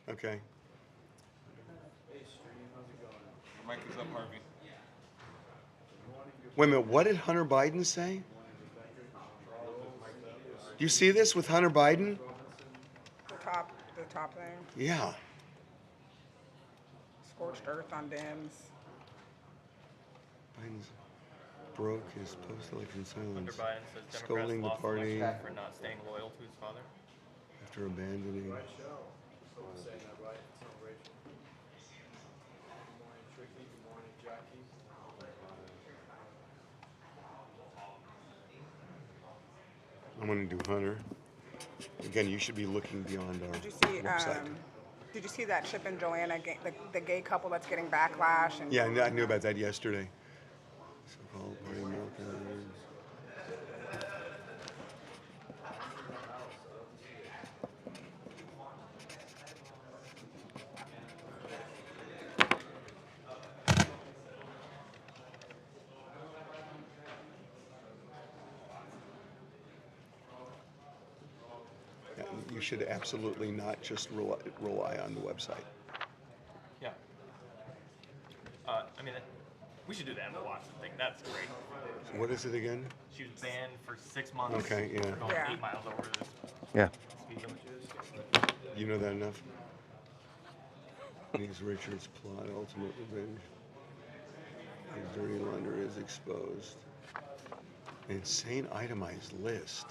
Okay. Mic is up, Harvey. Wait a minute. What did Hunter Biden say? You see this with Hunter Biden? The top thing. Yeah. Scorched earth on dams. Biden's broke his post-election Hunter silence, Biden says Democrats scolding the lost party the election for not staying loyal to his father. after abandoning. I'm going to do Hunter. Again, you should be looking beyond our Did you see? website. Did you see that Chip and Joanna, the gay couple that's getting backlash? And Yeah, I knew about that yesterday. So-called party America. You should absolutely not just rely on the website. Yeah. I mean, we should do the Emma Watson thing. That's great. What is it again? She was banned for 6 months. Okay, yeah. For going Yeah. 8 miles over this Yeah. speed limit. You know that enough? Denise Richards' plot, ultimate revenge. The dirty lender is exposed. An insane itemized list.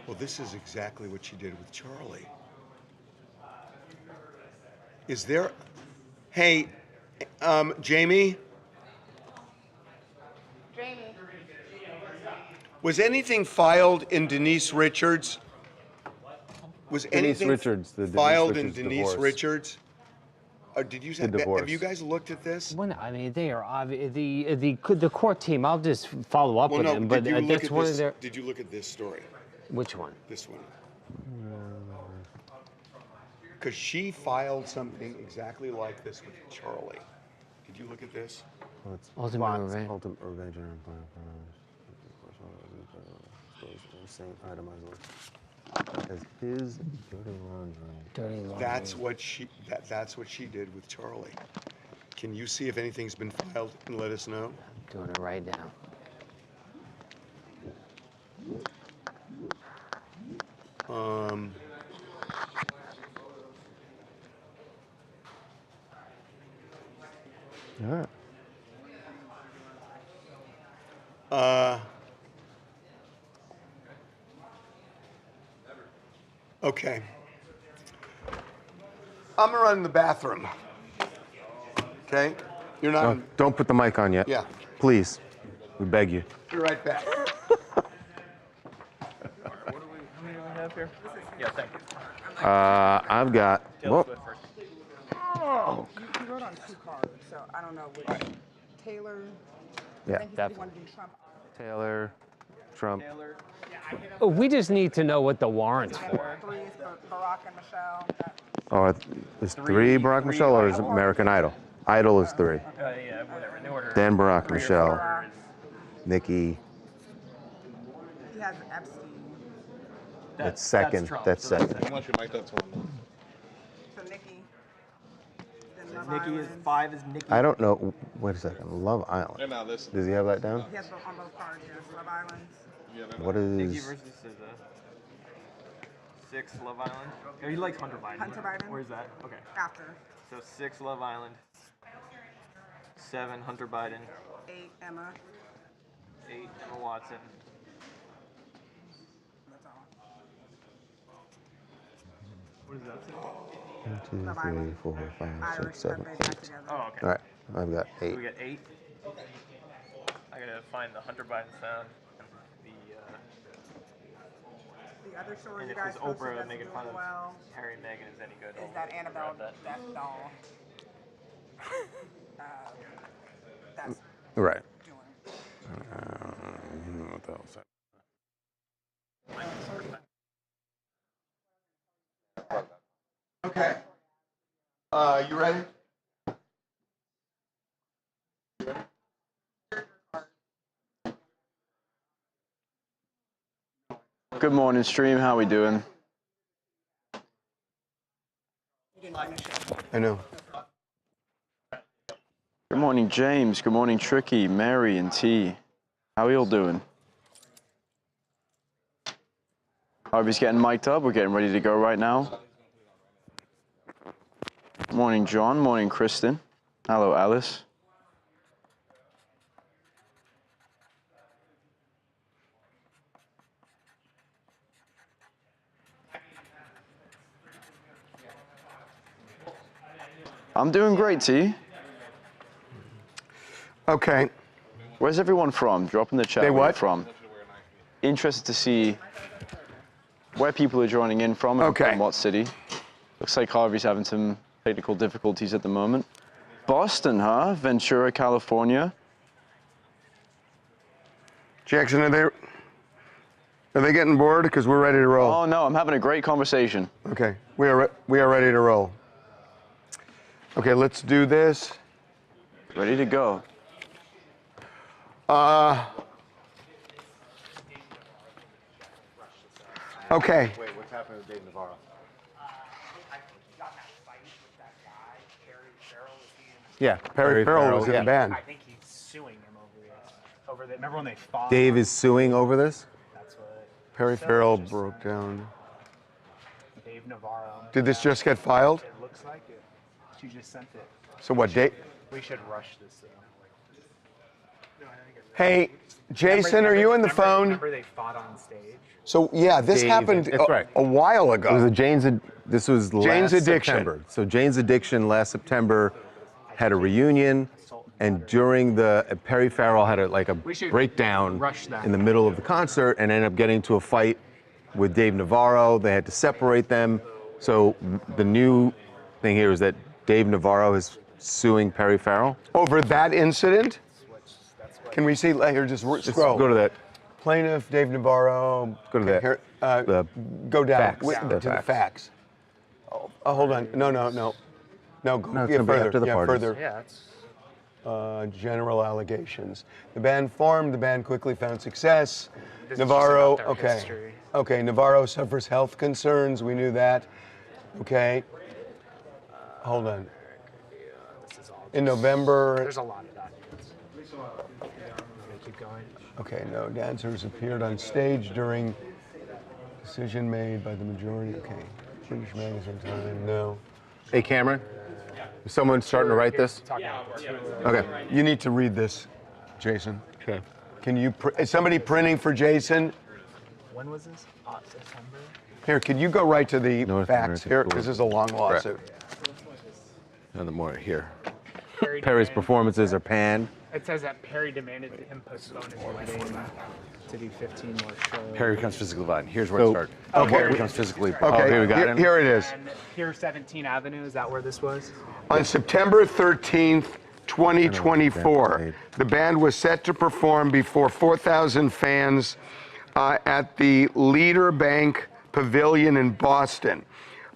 Well, this is exactly what she did with Charlie. Is there... Hey, Jamie? Jamie. Was anything filed in Denise Richards? Was Denise anything Richards, the Denise filed in Richards Denise divorce. Richards? Did you The divorce. have you guys looked at this? When, I mean, they are obvious. The court team. I'll just follow up with them. But did you look that's at one this? of their. Did you look at this story? Which one? This one. Because she filed something exactly like this with Charlie. Did you look at this? Ultimate Revenge. Ultimate Revenge and same itemized list. As his dirty laundry. Dirty laundry. That's what she did with Charlie. Can you see if anything's been filed and let us know? Doing it right now. All right. Okay. I'm gonna run in the bathroom. Okay? You're not. Don't put the mic on yet. Yeah. Please. We beg you. Be right back. How many do we have here? Yeah, thank you. I've got. Taylor Well, Swift first. oh. You wrote on 2 cards, so I don't know which. Taylor. Yeah. I think you want to do Trump. Taylor, Trump. Taylor. Oh, we just need to know what the warrant's And for. 3 is Barack and Michelle. Oh, is three Barack Michelle or is it American Idol? Idol is 3. Yeah, whatever. In order. Then Barack 3 or Michelle, 4. Nikki. He has Epstein. That's second. Trump, That's so second. Unless you mic that's one. So Nikki. Then Love Nikki is Island. 5 is Nikki. I don't know. Wait a second. Love And Island. now this. Does he have that down? He has both on both cards, yes. Love Island. Yeah, What Nikki is? versus SZA. 6 Love Island. Oh, he likes Hunter Biden. Hunter Biden? Where's that? Okay. After. So 6 Love Island. 7 Hunter Biden. 8 Emma. 8 Emma Watson. That's all. What does that say? 1, 2, Love 3, Island. 4, 5, Irish 6, 7, birthday back 8. together. Oh, okay. All right. I've got So 8. we got 8. I gotta find the Hunter Biden sound. The other story And you if guys his posted Oprah that's making doing fun of well Harry and Meghan is any good. is that Annabelle grab that. death doll. That's Right. doing. What the hell is that? Okay. You ready? Good morning, stream. How we doing? I know. Good morning, James. Good morning, Tricky, Mary, and T. How are you all doing? Harvey's getting mic'd up. We're getting ready to go right now. Morning, John. Morning, Kristen. Hello, Alice. I'm doing great, T. Okay. Where's everyone from? Drop in the chat They where you're what? from. Interested to see where people are joining in from and Okay. from what city. Looks like Harvey's having some technical difficulties at the moment. Boston, huh? Ventura, California. Jackson, are they getting bored? Because we're ready to roll. Oh no, I'm having a great conversation. Okay, we are ready to roll. Okay, let's do this. Ready to go. Okay. Wait, what's happening with Dave Navarro? Yeah, Perry Farrell was in the band. I think he's suing him over this. Over the, remember when they fought? Dave is suing over this? That's what. Perry Farrell broke down. Dave Navarro. Did this just get filed? It looks like it. She just sent it. So what, Dave? We should rush this thing. Hey, Jason, are you on the phone? Remember they fought on stage? So yeah, this Dave, happened that's right. a while ago. It was this was Jane's last Addiction. September. So Jane's Addiction last September had a reunion, and during the Perry Farrell had a breakdown rush that. in the middle of the concert and ended up getting into a fight with Dave Navarro. They had to separate them. So the new thing here is that Dave Navarro is suing Perry Farrell. Over that incident? Can we see here? Just scroll. Go to that. Plaintiff Dave Navarro. Go to that. Here, The go down facts. to The the facts. facts. Oh, hold on. No. Go No, it's yeah, gonna be further. after the yeah, parties. further. Yeah, it's. General allegations. The band formed. The band quickly found success. This is Navarro. just about their Okay. history. Okay. Navarro suffers health concerns. We knew that. Okay. Hold on. This is all In just- November. There's a lot of documents. Keep going. Okay, no, dancers appeared on stage during decision made by the majority. Okay, British Magazine Time, no. Hey, Cameron, is someone starting to write this? Talking about the tour. Okay. You need to read this, Jason. Okay. Can you, is somebody printing for Jason? When was this? September? Here, can you go right to the North facts American here? tour. Because this is a long lawsuit. And the more here. Perry Perry's demanded- performances are panned. It says that Perry demanded him postpone his wedding to do 15 more shows. Perry becomes physically violent. Here's where So- it started. Okay. Perry becomes physically Okay, Oh, here we got it. here it is. And here, 17 Avenue, is that where this was? On September 13th, 2024, the band was set to perform before 4,000 fans at the Leader Bank Pavilion in Boston.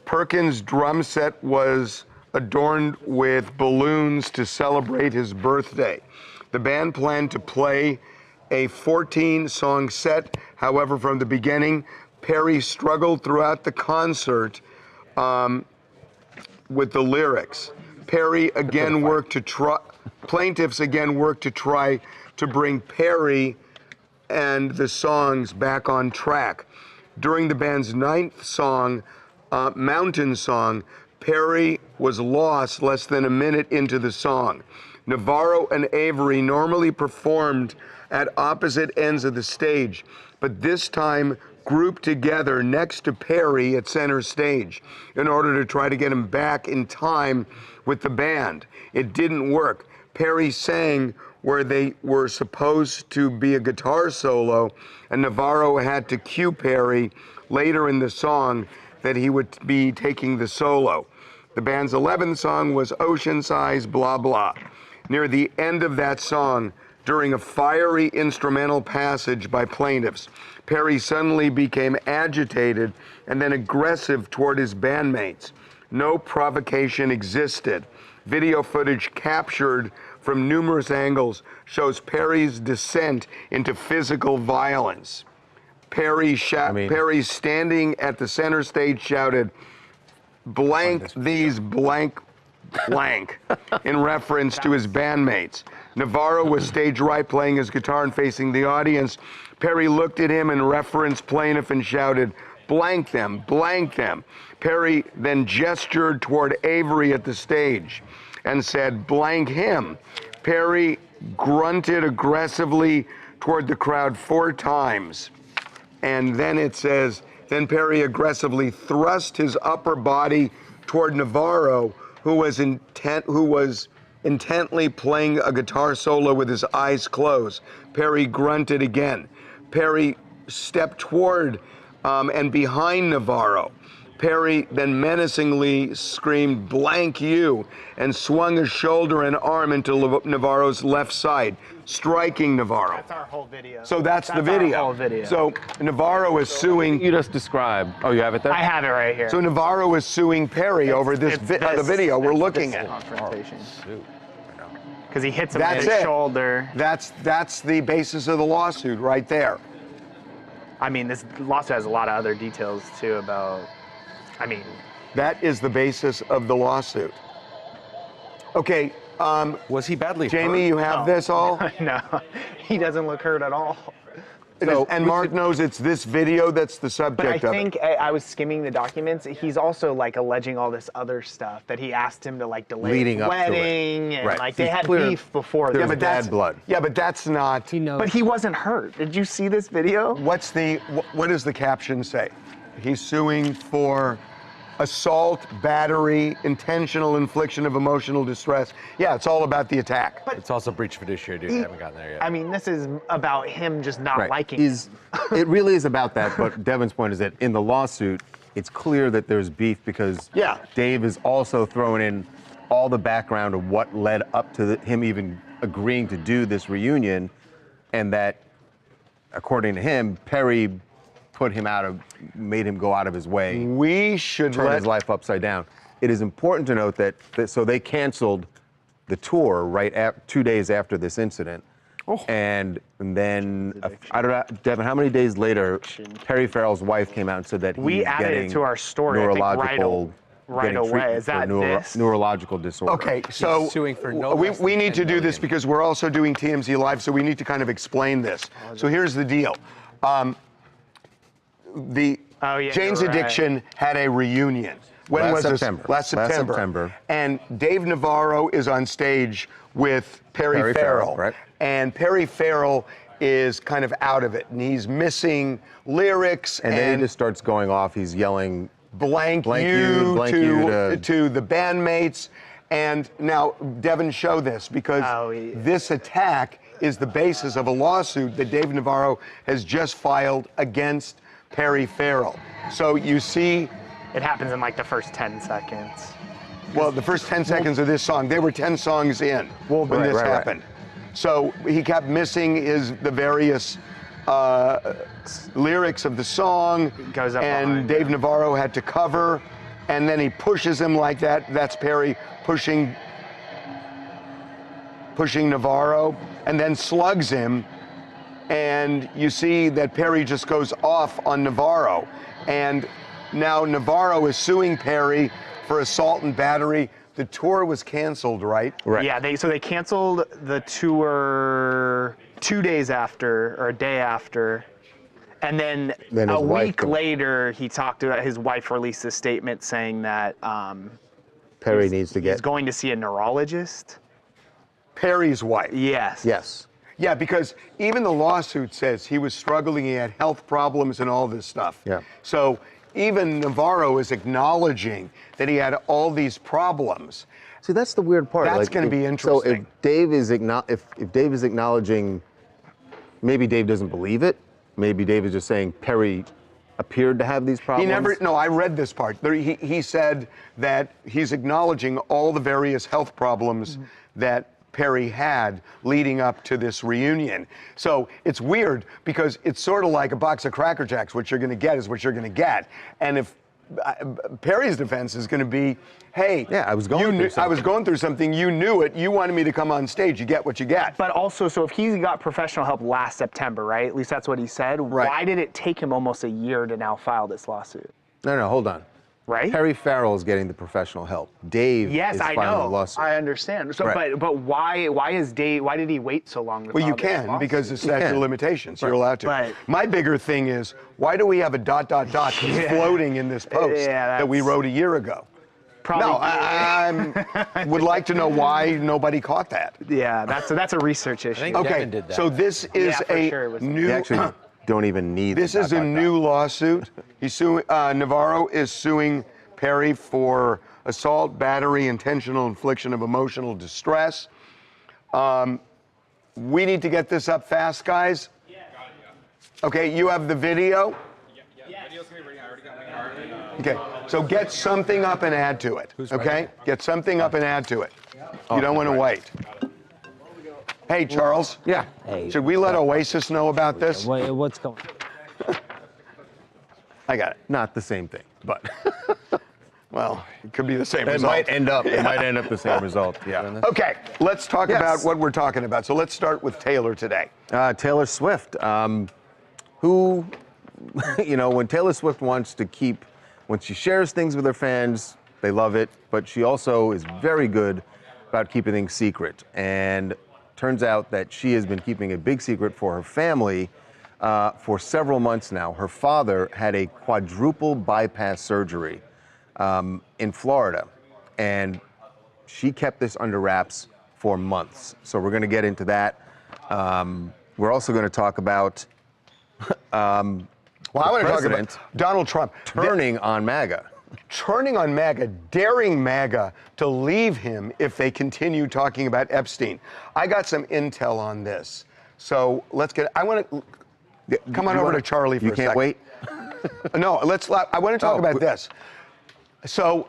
Perkins' drum set was adorned with balloons to celebrate his birthday. The band planned to play a 14-song set. However, from the beginning, Perry struggled throughout the concert with the lyrics. Perry again worked to try, plaintiffs again worked to try to bring Perry and the songs back on track. During the band's 9th song, Mountain Song, Perry was lost less than a minute into the song. Navarro and Avery normally performed at opposite ends of the stage, but this time grouped together next to Perry at center stage in order to try to get him back in time with the band. It didn't work. Perry sang where they were supposed to be a guitar solo, and Navarro had to cue Perry later in the song that he would be taking the solo. The band's 11th song was Ocean Size, blah, blah. Near the end of that song, during a fiery instrumental passage by plaintiffs, Perry suddenly became agitated and then aggressive toward his bandmates. No provocation existed. Video footage captured from numerous angles shows Perry's descent into physical violence. Perry standing at the center stage shouted, "Blank these blank blank," in reference to his bandmates. Navarro was stage right playing his guitar and facing the audience. Perry looked at him and referenced plaintiff and shouted, "Blank them, blank them." Perry then gestured toward Avery at the stage and said, "Blank him." Perry grunted aggressively toward the crowd 4 times. And then it says, then Perry aggressively thrust his upper body toward Navarro, who was intently playing a guitar solo with his eyes closed. Perry grunted again. Perry stepped toward and behind Navarro. Perry then menacingly screamed, "Blank you," and swung his shoulder and arm into Navarro's left side, striking Navarro. That's our whole video. So that's the video. Our whole video. So Navarro is suing. You just described. Oh, you have it there? I have it right here. So Navarro is suing Perry over the video we're looking at. Confrontation. Because he hits him That's in his it. shoulder. That's the basis of the lawsuit right there. I mean, this lawsuit has a lot of other details too about. I mean, That is the basis of the lawsuit. Okay, Was he badly Jamie, hurt? you have this all? no, he doesn't look hurt at all. And Mark knows it's this video that's the But I subject of it. think I was skimming the documents. He's also like alleging all this other stuff that he asked him to like delay Leading his up to it. wedding, and Right. like they He's had clear- beef before. there's this. but that's bad blood. Yeah, but that's not. He knows. But he wasn't hurt. Did you see this video? What does the caption say? He's suing for assault, battery, intentional infliction of emotional distress. Yeah, it's all about the attack. It's also breach of fiduciary duty. I haven't gotten there yet. I mean, this is about him just not liking it. It really is about that, but Devin's point is that in the lawsuit, it's clear that there's beef because Yeah. Dave is also throwing in all the background of what led up to him even agreeing to do this reunion, and that, according to him, Perry made him go out of his way, We should turn let his life upside down. It is important to note that so they canceled the tour 2 days after this incident. And then, I don't know, Devin, how many days later, Perry Farrell's wife came out and said that We he's added it getting to our story, I think, right getting away. treatment Is for that this? neurological disorder. Okay, so suing for no we less we than need to 10 do this million. because we're also doing TMZ Live, so we need to kind of explain this. So here's the deal. Jane's you're right. Addiction had a reunion. When Last was this? September. Last Last September. September. And Dave Navarro is on stage with Perry Perry Farrell. Farrell, right. And Perry Farrell is kind of out of it, and he's missing lyrics And then he just starts going off. He's yelling, blank Blank you you, blank you to the bandmates. And now, Devin, show this because this attack is the basis of a lawsuit that Dave Navarro has just filed against Perry Farrell. So you see, It happens in like the first 10 seconds. well, the first 10 seconds of this song, they were 10 songs in when right, this right. happened. So he kept missing the various lyrics of the song, Goes up and behind Dave Navarro had to cover, and then he pushes him like that. That's Perry pushing Navarro, and then slugs him, and you see that Perry just goes off on Navarro, and now Navarro is suing Perry for assault and battery. The tour was canceled, right? right. Yeah, they canceled the tour 2 days after, or a day after. And then Then his a wife week come- later, he talked about his wife released a statement saying that Perry needs to he's get. going to see a neurologist. Perry's wife. Yes. Yes. Yeah, because even the lawsuit says he was struggling, he had health problems and all this stuff. Yeah. So even Navarro is acknowledging that he had all these problems. See, that's the weird part. That's gonna be So interesting. if Dave is if Dave is acknowledging, maybe Dave doesn't believe it. Maybe Dave is just saying Perry appeared to have these problems. No, I read this part. He said that he's acknowledging all the various health problems that Perry had leading up to this reunion. So it's weird because it's sort of like a box of Cracker Jacks. What you're going to get is what you're going to get. And if Perry's defense is going to be, hey, Yeah, I was going through I was something. going through something. You knew it. You wanted me to come on stage. You get what you get. But also, so if he got professional help last September, right? At least that's what he said. Right. Why did it take him almost a year to now file this lawsuit? No, hold on. Right? Perry Farrell is getting the professional help. Dave Yes, is I filing know. a lawsuit. I understand. So, Right. but why is Dave? Why did he wait so long? To Well, you file this can lawsuit? because it's statute of can. limitations. You're allowed to. But- My bigger thing is, why do we have a ... that's floating in this post Yeah, that we that's- wrote a year ago? Probably. No, I would like to know why nobody caught that. Yeah, that's a research issue. think- Okay, Devin did that. so this is Yeah, for a sure it was- new. You actually don't even need This the is a new lawsuit. He's suing. Navarro is suing Perry for assault, battery, intentional infliction of emotional distress. We need to get this up fast, guys. Okay, you have the video. Video's gonna be ready. I already got my card. Okay, so get something up and add to it. Okay, get something up and add to it. You don't want to wait. Hey, Charles. Yeah. Hey, Should we let Oasis know about this? what's going? I got it. Not the same thing, but Well, it could be the same it result. might end up the same result. Yeah. Okay, let's talk Yes. about what we're talking about. So let's start with Taylor today. Taylor Swift, who, when Taylor Swift wants to when she shares things with her fans, they love it, but she also is very good about keeping things secret. And turns out that she has been keeping a big secret for her family for several months now. Her father had a quadruple bypass surgery in Florida, and she kept this under wraps for months. So we're going to get into that. We're also going to talk about Well, I want to talk president about Donald Trump turning on MAGA. turning on MAGA, daring MAGA to leave him if they continue talking about Epstein. I got some intel on this. So let's get, I want to, come on over to Charlie for a second. You can't wait? No, I want to talk about this. So,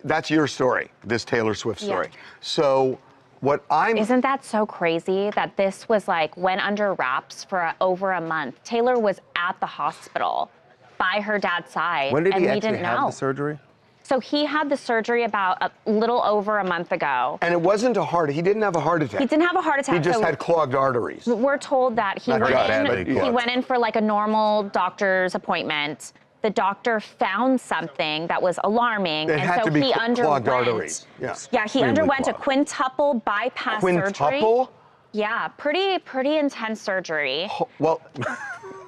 that's your story, this Taylor Swift story. Yeah. So, what I'm... Isn't that so crazy that this was went under wraps for over a month? Taylor was at the hospital by her dad's side. When did and he we actually didn't have know. the surgery? So he had the surgery about a little over a month ago. And it wasn't a heart, he didn't have a heart attack. He didn't have a heart attack. He just so had clogged arteries. we're told that he Not went God, in. but He clogged. went in for a normal doctor's appointment. The doctor found something that was alarming, It and had so to be he clogged underwent. arteries. Yeah. Yeah, he Extremely underwent a clogged. quintuple bypass surgery. Quintuple? Yeah, pretty intense surgery. Well,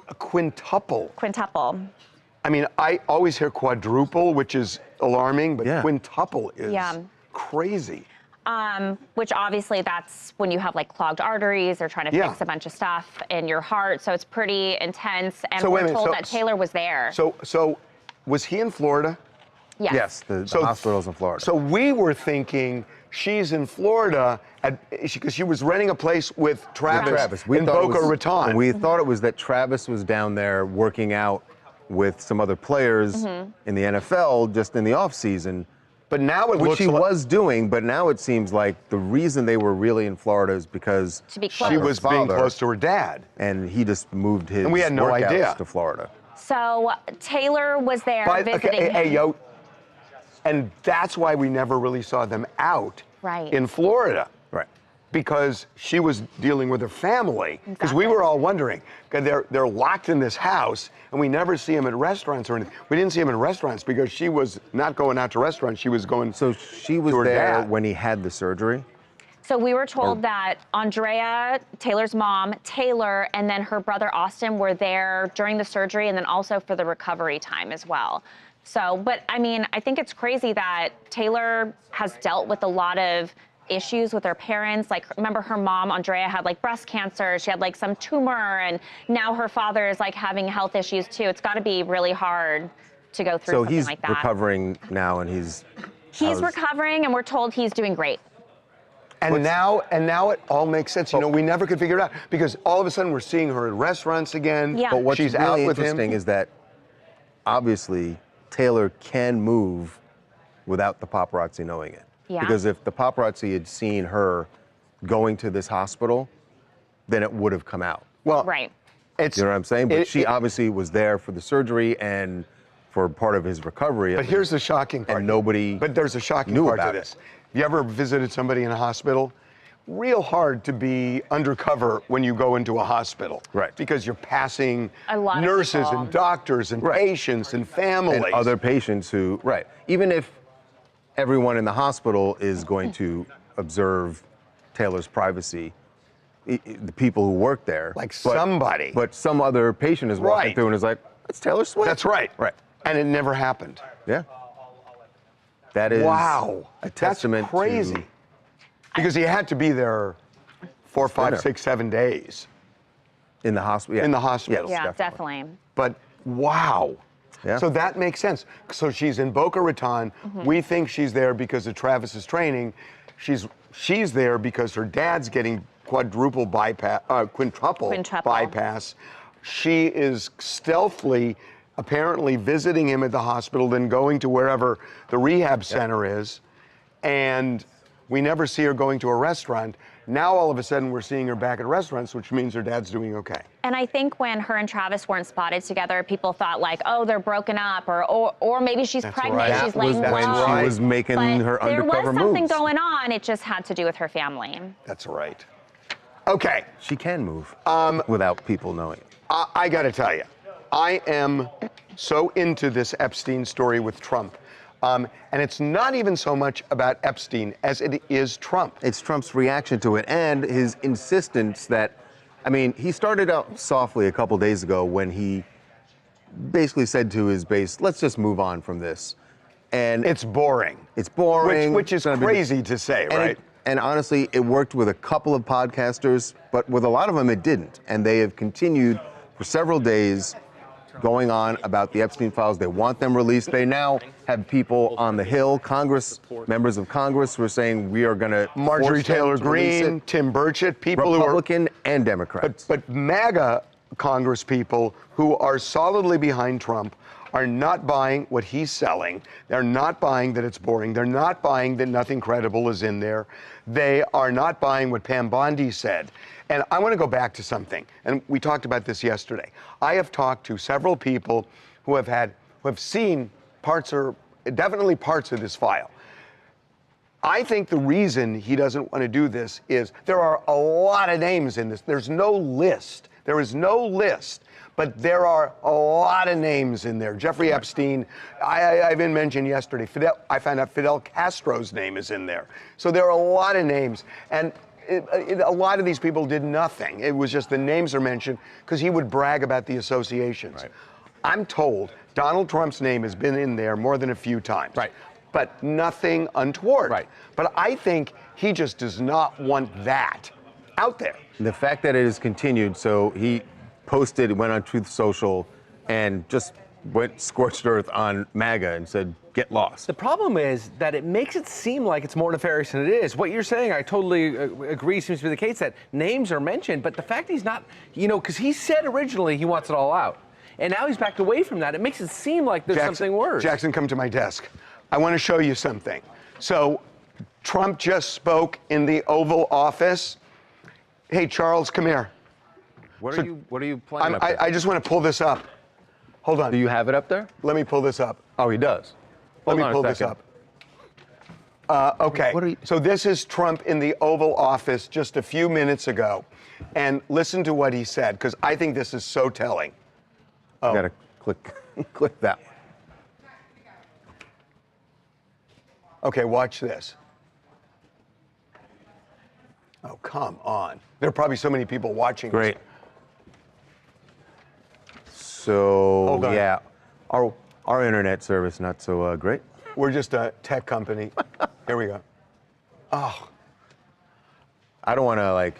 a quintuple. Quintuple. I mean, I always hear quadruple, which is alarming, but Yeah. quintuple is Yeah. crazy. Which obviously that's when you have clogged arteries. They're trying to Yeah. fix a bunch of stuff in your heart, so it's pretty intense. And So wait a we're minute, told so- that Taylor was there. So was he in Florida? yes. Yes, the So- hospital's in Florida. So we were thinking she's in Florida because she was renting a place with Travis, in thought it Boca was- Raton. We thought it was that Travis was down there working out with some other players Mm-hmm. in the NFL just in the off season, but now it which looks he like was doing. But now it seems like the reason they were really in Florida is because To be she close. was being father- close to her dad. and he just moved his And we had no workouts idea. to Florida. So Taylor was there visiting hey, him. yo, and that's why we never really saw them out Right. in Florida. Right. Because she was dealing with her family. Because we were all wondering, 'cause they're locked in this house, and we never see them at restaurants or anything. We didn't see them in restaurants because she was not going out to restaurants. She was going. So she was to her there dad. when he had the surgery. So we were told that Andrea, Taylor's mom, Taylor, and then her brother Austin were there during the surgery and then also for the recovery time as well. So, but I mean, I think it's crazy that Taylor has dealt with a lot of issues with her parents. Remember her mom, Andrea, had breast cancer. She had some tumor, and now her father is having health issues too. It's got to be really hard to go through So something he's like that. recovering now, and he's He's recovering, and we're told he's doing great. And now it all makes sense. You know, we never could figure it out because all of a sudden we're seeing her at restaurants again. Yeah. But what's She's really out with interesting him. is that obviously Taylor can move without the paparazzi knowing it. Yeah. Because if the paparazzi had seen her going to this hospital, then it would have come out. Well, Right. It's- you know what I'm saying? But it- she it- obviously was there for the surgery and for part of his recovery. But here's the shocking part. And nobody But there's a shocking knew part to about this. it. Have you ever visited somebody in a hospital? Real hard to be undercover when you go into a hospital. Right. Because you're passing A lot of nurses people. and doctors and Right. patients and families. And other patients who, right. Even if everyone in the hospital is going to observe Taylor's privacy, the people who work there. Like somebody. But some other patient is walking Right. through and is like, that's Taylor Swift. That's right. Right. And it never happened. Yeah. That is Wow. a testament That's crazy. to Because he had to be there 4, 5, there. 6, 7 days. in the hospital. Yeah. In the hospital. Yes, Yeah, definitely. But wow. Yeah. So that makes sense. So she's in Boca Raton. We think she's there because of Travis's training. She's there because her dad's getting quintuple bypass. She is stealthily, apparently visiting him at the hospital, then going to wherever the rehab center is. And we never see her going to a restaurant. Now all of a sudden we're seeing her back at restaurants, which means her dad's doing okay. And I think when her and Travis weren't spotted together, people thought like, oh, they're broken up, or maybe she's pregnant, right. she's That was laying when low. she was making But her there undercover was something moves. going on. It just had to do with her family. That's right. Okay. She can move without people knowing. I got to tell you, I am so into this Epstein story with Trump. And it's not even so much about Epstein as it is Trump. It's Trump's reaction to it and his insistence that, I mean, he started out softly a couple days ago when he basically said to his base, let's just move on from this. And It's boring. it's boring. Which is It's gonna be- crazy to say, and right? And honestly, it worked with a couple of podcasters, but with a lot of them, it didn't. And they have continued for several days going on about the Epstein files. They want them released. They now have people on the Hill, members of Congress, who are saying we are going to Marjorie Taylor Greene, Tim Burchett, people Republican and Democrats. But MAGA Congress people who are solidly behind Trump are not buying what he's selling. They're not buying that it's boring. They're not buying that nothing credible is in there. They are not buying what Pam Bondi said. And I want to go back to something, and we talked about this yesterday. I have talked to several people who have seen definitely parts of this file. I think the reason he doesn't want to do this is there are a lot of names in this. There's no list. There is no list, but there are a lot of names in there. Jeffrey Epstein, I even mentioned yesterday, I found out Fidel Castro's name is in there. So there are a lot of names. And a lot of these people did nothing. It was just the names are mentioned because he would brag about the associations. Right. I'm told Donald Trump's name has been in there more than a few times. Right. But nothing untoward. Right. But I think he just does not want that out there. The fact that it has continued, so he went on Truth Social and just went scorched earth on MAGA and said, get lost. The problem is that it makes it seem like it's more nefarious than it is. What you're saying, I totally agree, seems to be the case, that names are mentioned, but the fact he's not, because he said originally he wants it all out. And now he's backed away from that. It makes it seem like there's something worse. Jackson, come to my desk. I want to show you something. So Trump just spoke in the Oval Office. Hey, Charles, come here. What are you playing up there? I just want to pull this up. Hold on. Do you have it up there? Let me pull this up. Oh, he does. Let me Hold on a pull this second. up. Okay. What are you- So this is Trump in the Oval Office just a few minutes ago. And listen to what he said, because I think this is so telling. You gotta click that one. Okay, watch this. Oh, come on. There are probably so many people watching. Great. So, Hold on. yeah, our internet service not so great. We're just a tech company. Here we go. Oh, I don't want to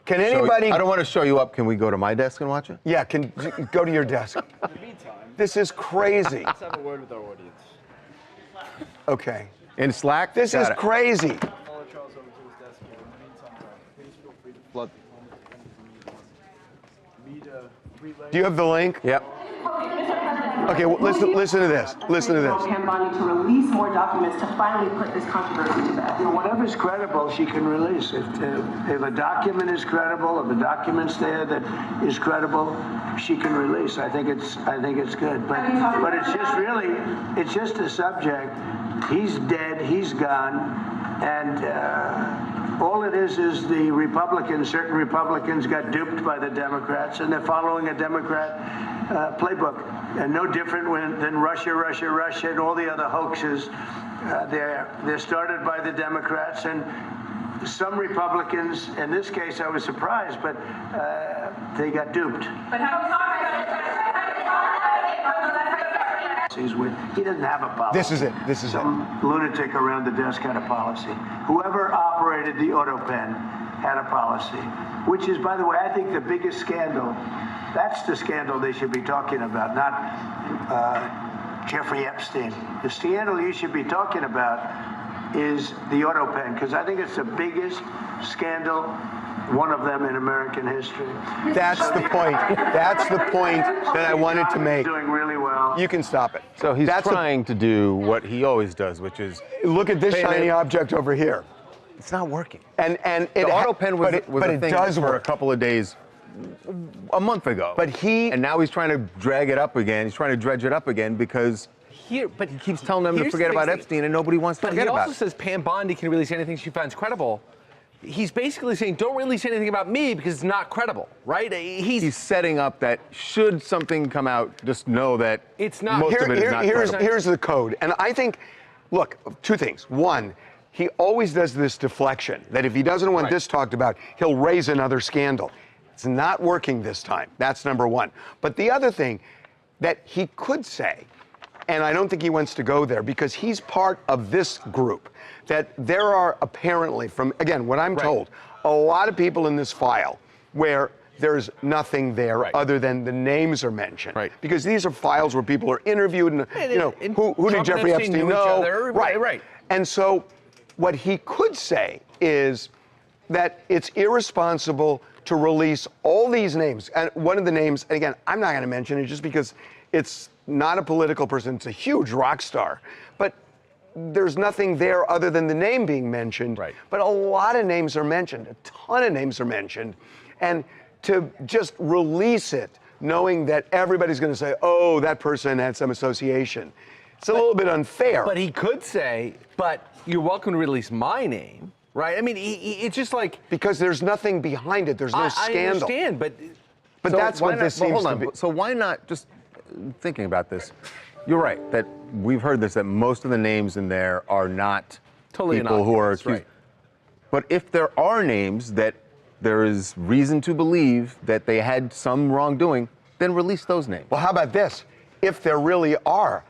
can anybody? I don't want to show you up. Can we go to my desk and watch it? Yeah, can go to your desk. In the meantime, This is crazy. let's have a word with our audience. Okay. In Slack? This is Got it. crazy. Follow Charles over to his desk here. In the meantime, please feel free to flood. Do you have the link? Yep. Okay, well, listen to this. Listen to this. Pam Bondi to release more documents to finally put this controversy to bed. Whatever's credible, she can release. If a document is credible, if a document's there that is credible, she can release. I think it's good. But it's just a subject. He's dead. He's gone, and. All it is the Republicans, certain Republicans got duped by the Democrats, and they're following a Democrat playbook. And no different than Russia, and all the other hoaxes. They're started by the Democrats, and some Republicans, in this case I was surprised, but they got duped. But He doesn't have a policy. This is Some lunatic around the desk had a policy. Whoever operated the AutoPen had a policy, which is, by the way, I think the biggest scandal. That's the scandal they should be talking about, not Jeffrey Epstein. The scandal you should be talking about is the AutoPen, because I think it's the biggest scandal, one of them in American history. That's the point. That's the point that I wanted to make. Doing really well. You can stop it. So he's trying to do what he always does, which is look at this shiny object over here. It's not working. And the AutoPen was a thing does for work. a couple of days, a month ago. And now he's trying to drag it up again. He's trying to dredge it up again because he keeps telling them to forget about Epstein, and nobody wants to forget about it. But he also says Pam Bondi can release anything she finds credible. He's basically saying, don't release anything about me because it's not credible, right? He's setting up that should something come out, just know that it's not. Most of it is not credible. Here's the code. And I think, look, two things. One, he always does this deflection, that if he doesn't want this talked about, he'll raise another scandal. It's not working this time. That's number one. But the other thing that he could say, and I don't think he wants to go there because he's part of this group, that there are apparently, from, again, what I'm told, a lot of people in this file where there's nothing there other than the names are mentioned. Because these are files where people are interviewed and, you know, who did Jeffrey Epstein know? Right. And so what he could say is that it's irresponsible to release all these names. And one of the names, and again, I'm not going to mention it just because it's not a political person, it's a huge rock star. But there's nothing there other than the name being mentioned. But a lot of names are mentioned, a ton of names are mentioned. And to just release it, knowing that everybody's going to say, oh, that person had some association, it's a little bit unfair. But he could say, but you're welcome to release my name, right? I mean, it's just like... Because there's nothing behind it, there's no scandal. I understand, but so that's what this seems to be. So why not, just thinking about this, you're right, that we've heard this, that most of the names in there are not totally people who are accused. But if there are names that there is reason to believe that they had some wrongdoing, then release those names. Well, how about this? If there really are,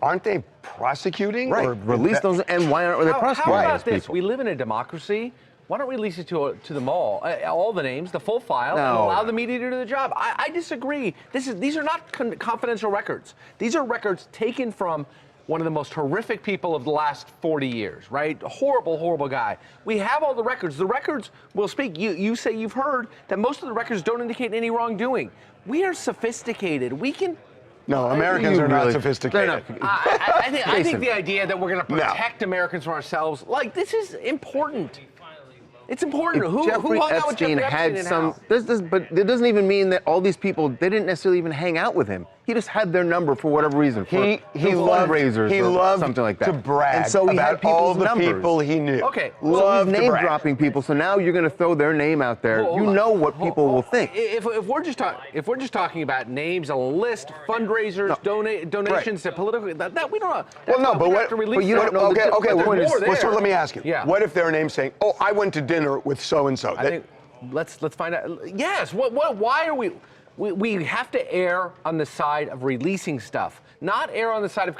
aren't they prosecuting? Or release those, and why aren't they prosecuting How about those this? people? We live in a democracy. Why don't we release it to them all the names, the full file, and allow the media to do the job? I disagree. These are not confidential records. These are records taken from one of the most horrific people of the last 40 years, right? Horrible, horrible guy. We have all the records. The records will speak. You say you've heard that most of the records don't indicate any wrongdoing. We are sophisticated. We can... No, Americans are not sophisticated. I think the idea that we're going to protect Americans from ourselves, like, this is important. It's important. Who hung out with Jeffrey Epstein had some, but it doesn't even mean that all these people, they didn't necessarily even hang out with him. He just had their number for whatever reason. He loved fundraisers or something like that. To brag and so he about had all the numbers. people he knew. Okay, so he's name dropping people. So now you're going to throw their name out there. You know what people will think. If we're just talking about names, a list, fundraisers, donations to political, that we don't. Well, no, but what? But you don't know. Okay. Well, so let me ask you. Yeah. What if there are names saying, "Oh, I went to dinner with so and so"? I think let's find out. Yes. Why are we? We have to err on the side of releasing stuff, not err on the side of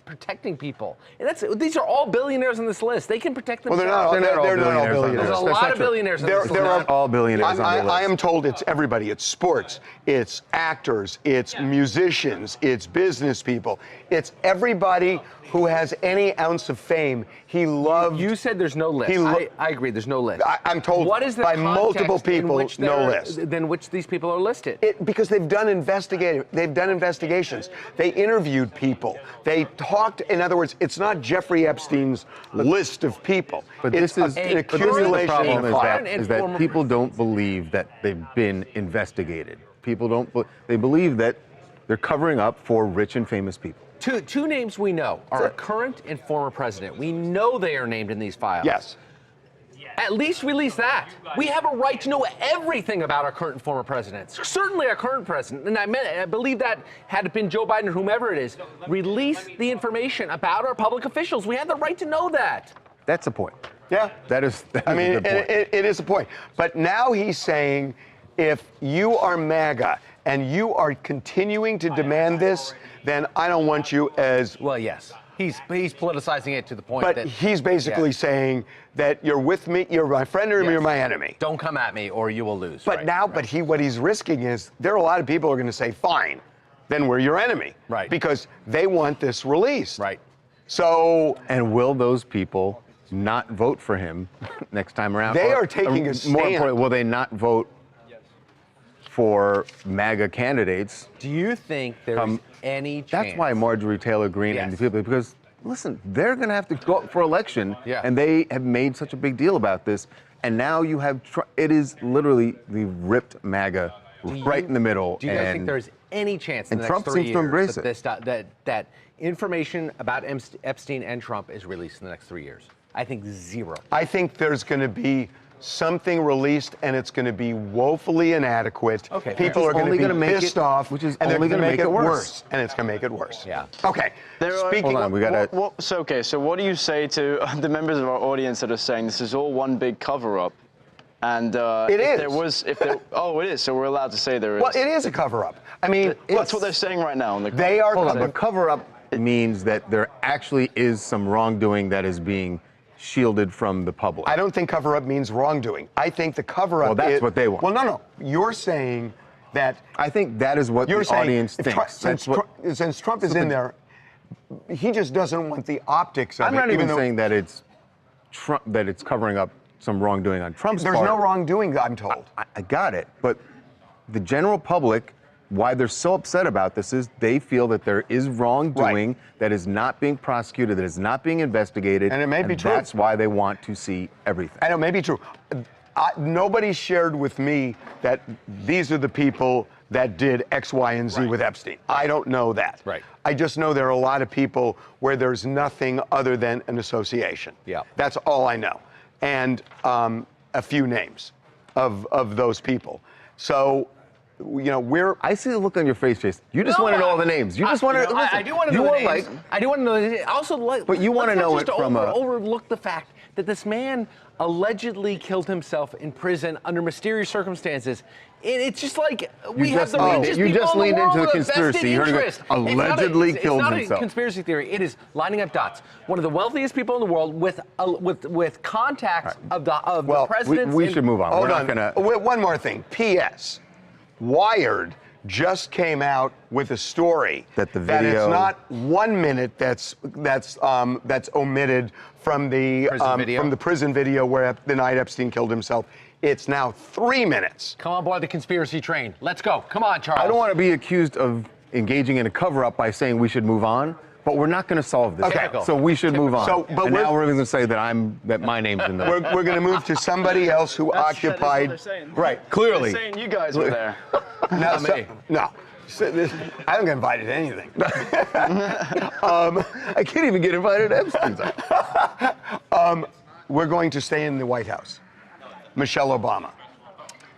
protecting people. And these are all billionaires on this list. They can protect themselves. Well, they're not all billionaires. There's a lot of billionaires on this list. They're not all billionaires on the list. I am told it's everybody. It's sports, it's actors, it's musicians, it's business people. It's everybody who has any ounce of fame. He loved. You said there's no list. I agree. There's no list. I'm told what is the by multiple people, no list. Then which these people are list it? Because they've done investigations. They interviewed people. They talked. In other words, it's not Jeffrey Epstein's list of people. But it's this is an the accumulation problem of files. is that people don't believe that they've been investigated. People don't. They believe that they're covering up for rich and famous people. Two names we know are a current and former president. We know they are named in these files. Yes. At least release that. We have a right to know everything about our current and former presidents. Certainly our current president, and I believe that had it been Joe Biden or whomever it is, release the information about our public officials. We have the right to know that. That's a point. Yeah. That is a good point. It is a point. But now he's saying, if you are MAGA and you are continuing to demand this, then I don't want you as... Well, yes. He's politicizing it to the point but that... he's basically saying that you're with me, you're my friend, or you're my enemy. Don't come at me or you will lose. But what he's risking is, there are a lot of people who are going to say, fine, then we're your enemy. Right. Because they want this released. Right. So... And will those people not vote for him next time around? They are taking a stand. More importantly, will they not vote for MAGA candidates? Do you think there's any chance? That's why Marjorie Taylor Greene and the people, because listen, they're going to have to go up for election, and they have made such a big deal about this, and now you have, it is literally the ripped MAGA right in the middle. Do you guys think there's any chance in the next Trump 3 seems years to embrace that information about Epstein and Trump is released in the next 3 years? I think zero. I think there's going to be something released, and it's going to be woefully inadequate. Okay. People are going to be pissed off, which is and they're only going to make it worse. worse. And it's going to make it worse. Yeah. Okay. Hold on, we got to... So what do you say to the members of our audience that are saying this is all one big cover-up? And it is. Oh, it is. So we're allowed to say there is. Well, it is a cover-up. I mean, that's what they're saying right now. They are. Hold on, but cover-up means that there actually is some wrongdoing that is being shielded from the public. I don't think cover-up means wrongdoing. I think the cover-up. Well, that's what they want. Well, no. You're saying that. I think that is what the audience thinks. Since Trump is in there, he just doesn't want the optics of it. I'm not even saying that it's Trump, that it's covering up some wrongdoing on Trump's part. There's no wrongdoing, I'm told. I got it. But the general public, why they're so upset about this is they feel that there is wrongdoing that is not being prosecuted, that is not being investigated. And it may be true. That's why they want to see everything. And it may be true. Nobody shared with me that these are the people that did X, Y, and Z with Epstein. I don't know that. Right. I just know there are a lot of people where there's nothing other than an association. Yeah. That's all I know. And a few names of those people. So, I see the look on your face, Jason. You just want to know all the names. You just want to. I do want to know the names. I do want to know the names. Also, but you want to know it from overlook the fact that this man allegedly killed himself in prison under mysterious circumstances. It's just like we have the richest you people just in the leaned world into the with a conspiracy. vested You heard interest. it. Allegedly killed himself. It's not a conspiracy theory. It is lining up dots. One of the wealthiest people in the world with contacts of the presidents. We should move on. Hold on. One more thing. P.S. Wired just came out with a story that it's not 1 minute that's omitted from the prison video where the night Epstein killed himself. It's now 3 minutes. Come on board the conspiracy train. Let's go. Come on, Charles. I don't want to be accused of engaging in a cover-up by saying we should move on, but we're not going to solve this. Okay. So we should move on. But now we're going to say that my name's in there. We're going to move to somebody else who occupied. That's what they're saying. Right. Clearly. They're saying you guys were there. No. I don't get invited to anything. I can't even get invited to Epstein's house. We're going to stay in the White House. Michelle Obama.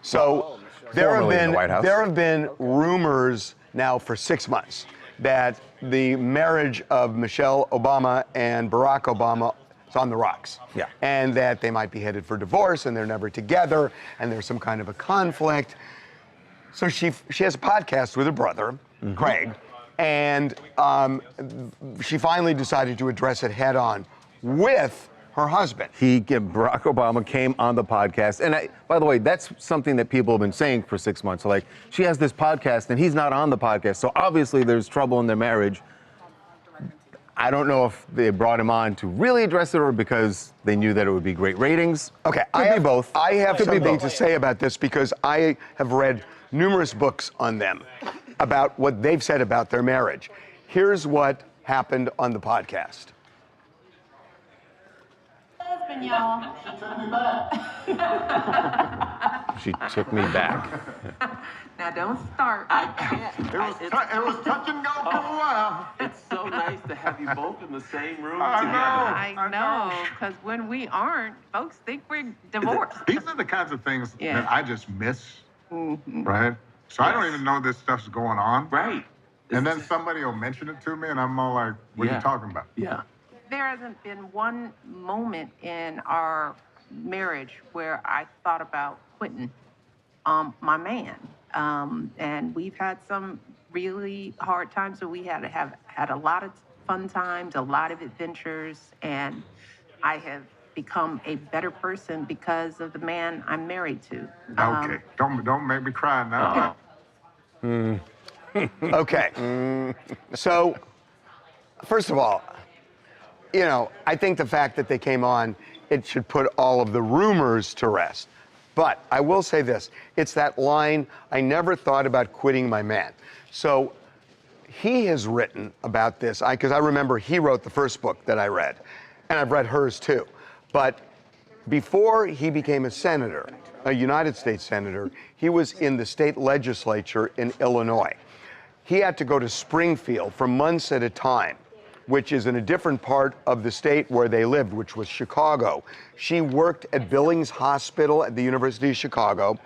So there have been rumors now for 6 months that the marriage of Michelle Obama and Barack Obama is on the rocks. Yeah. And that they might be headed for divorce and they're never together and there's some kind of a conflict. So she has a podcast with her brother, Craig, and she finally decided to address it head on with her husband. Barack Obama came on the podcast. And by the way, that's something that people have been saying for 6 months. Like, she has this podcast and he's not on the podcast. So obviously there's trouble in their marriage. I don't know if they brought him on to really address it or because they knew that it would be great ratings. Okay, Could be both. I have Could be something both. to say about this because I have read numerous books on them about what they've said about their marriage. Here's what happened on the podcast. Husband, y'all. She took me back. Now don't start. I can't. It was touch and go for a while. It's so nice to have you both in the same room I together. know. I know, because when we aren't, folks think we're divorced. These are the kinds of things Yeah. that I just miss, Mhm. right? So I don't Yes. even know this stuff's going on. Right. And then somebody will mention it to me, and I'm all like, what are Yeah. you talking about? Yeah. There hasn't been one moment in our marriage where I thought about quitting my man. And we've had some really hard times, but we have had a lot of fun times, a lot of adventures, and I have become a better person because of the man I'm married to. Okay, don't make me cry now. Okay. So, first of all, you know, I think the fact that they came on, it should put all of the rumors to rest. But I will say this, it's that line, I never thought about quitting my man. So he has written about this, because I remember he wrote the first book that I read, and I've read hers too. But before he became a senator, a United States senator, he was in the state legislature in Illinois. He had to go to Springfield for months at a time, which is in a different part of the state where they lived, which was Chicago. She worked at Billings Hospital at the University of Chicago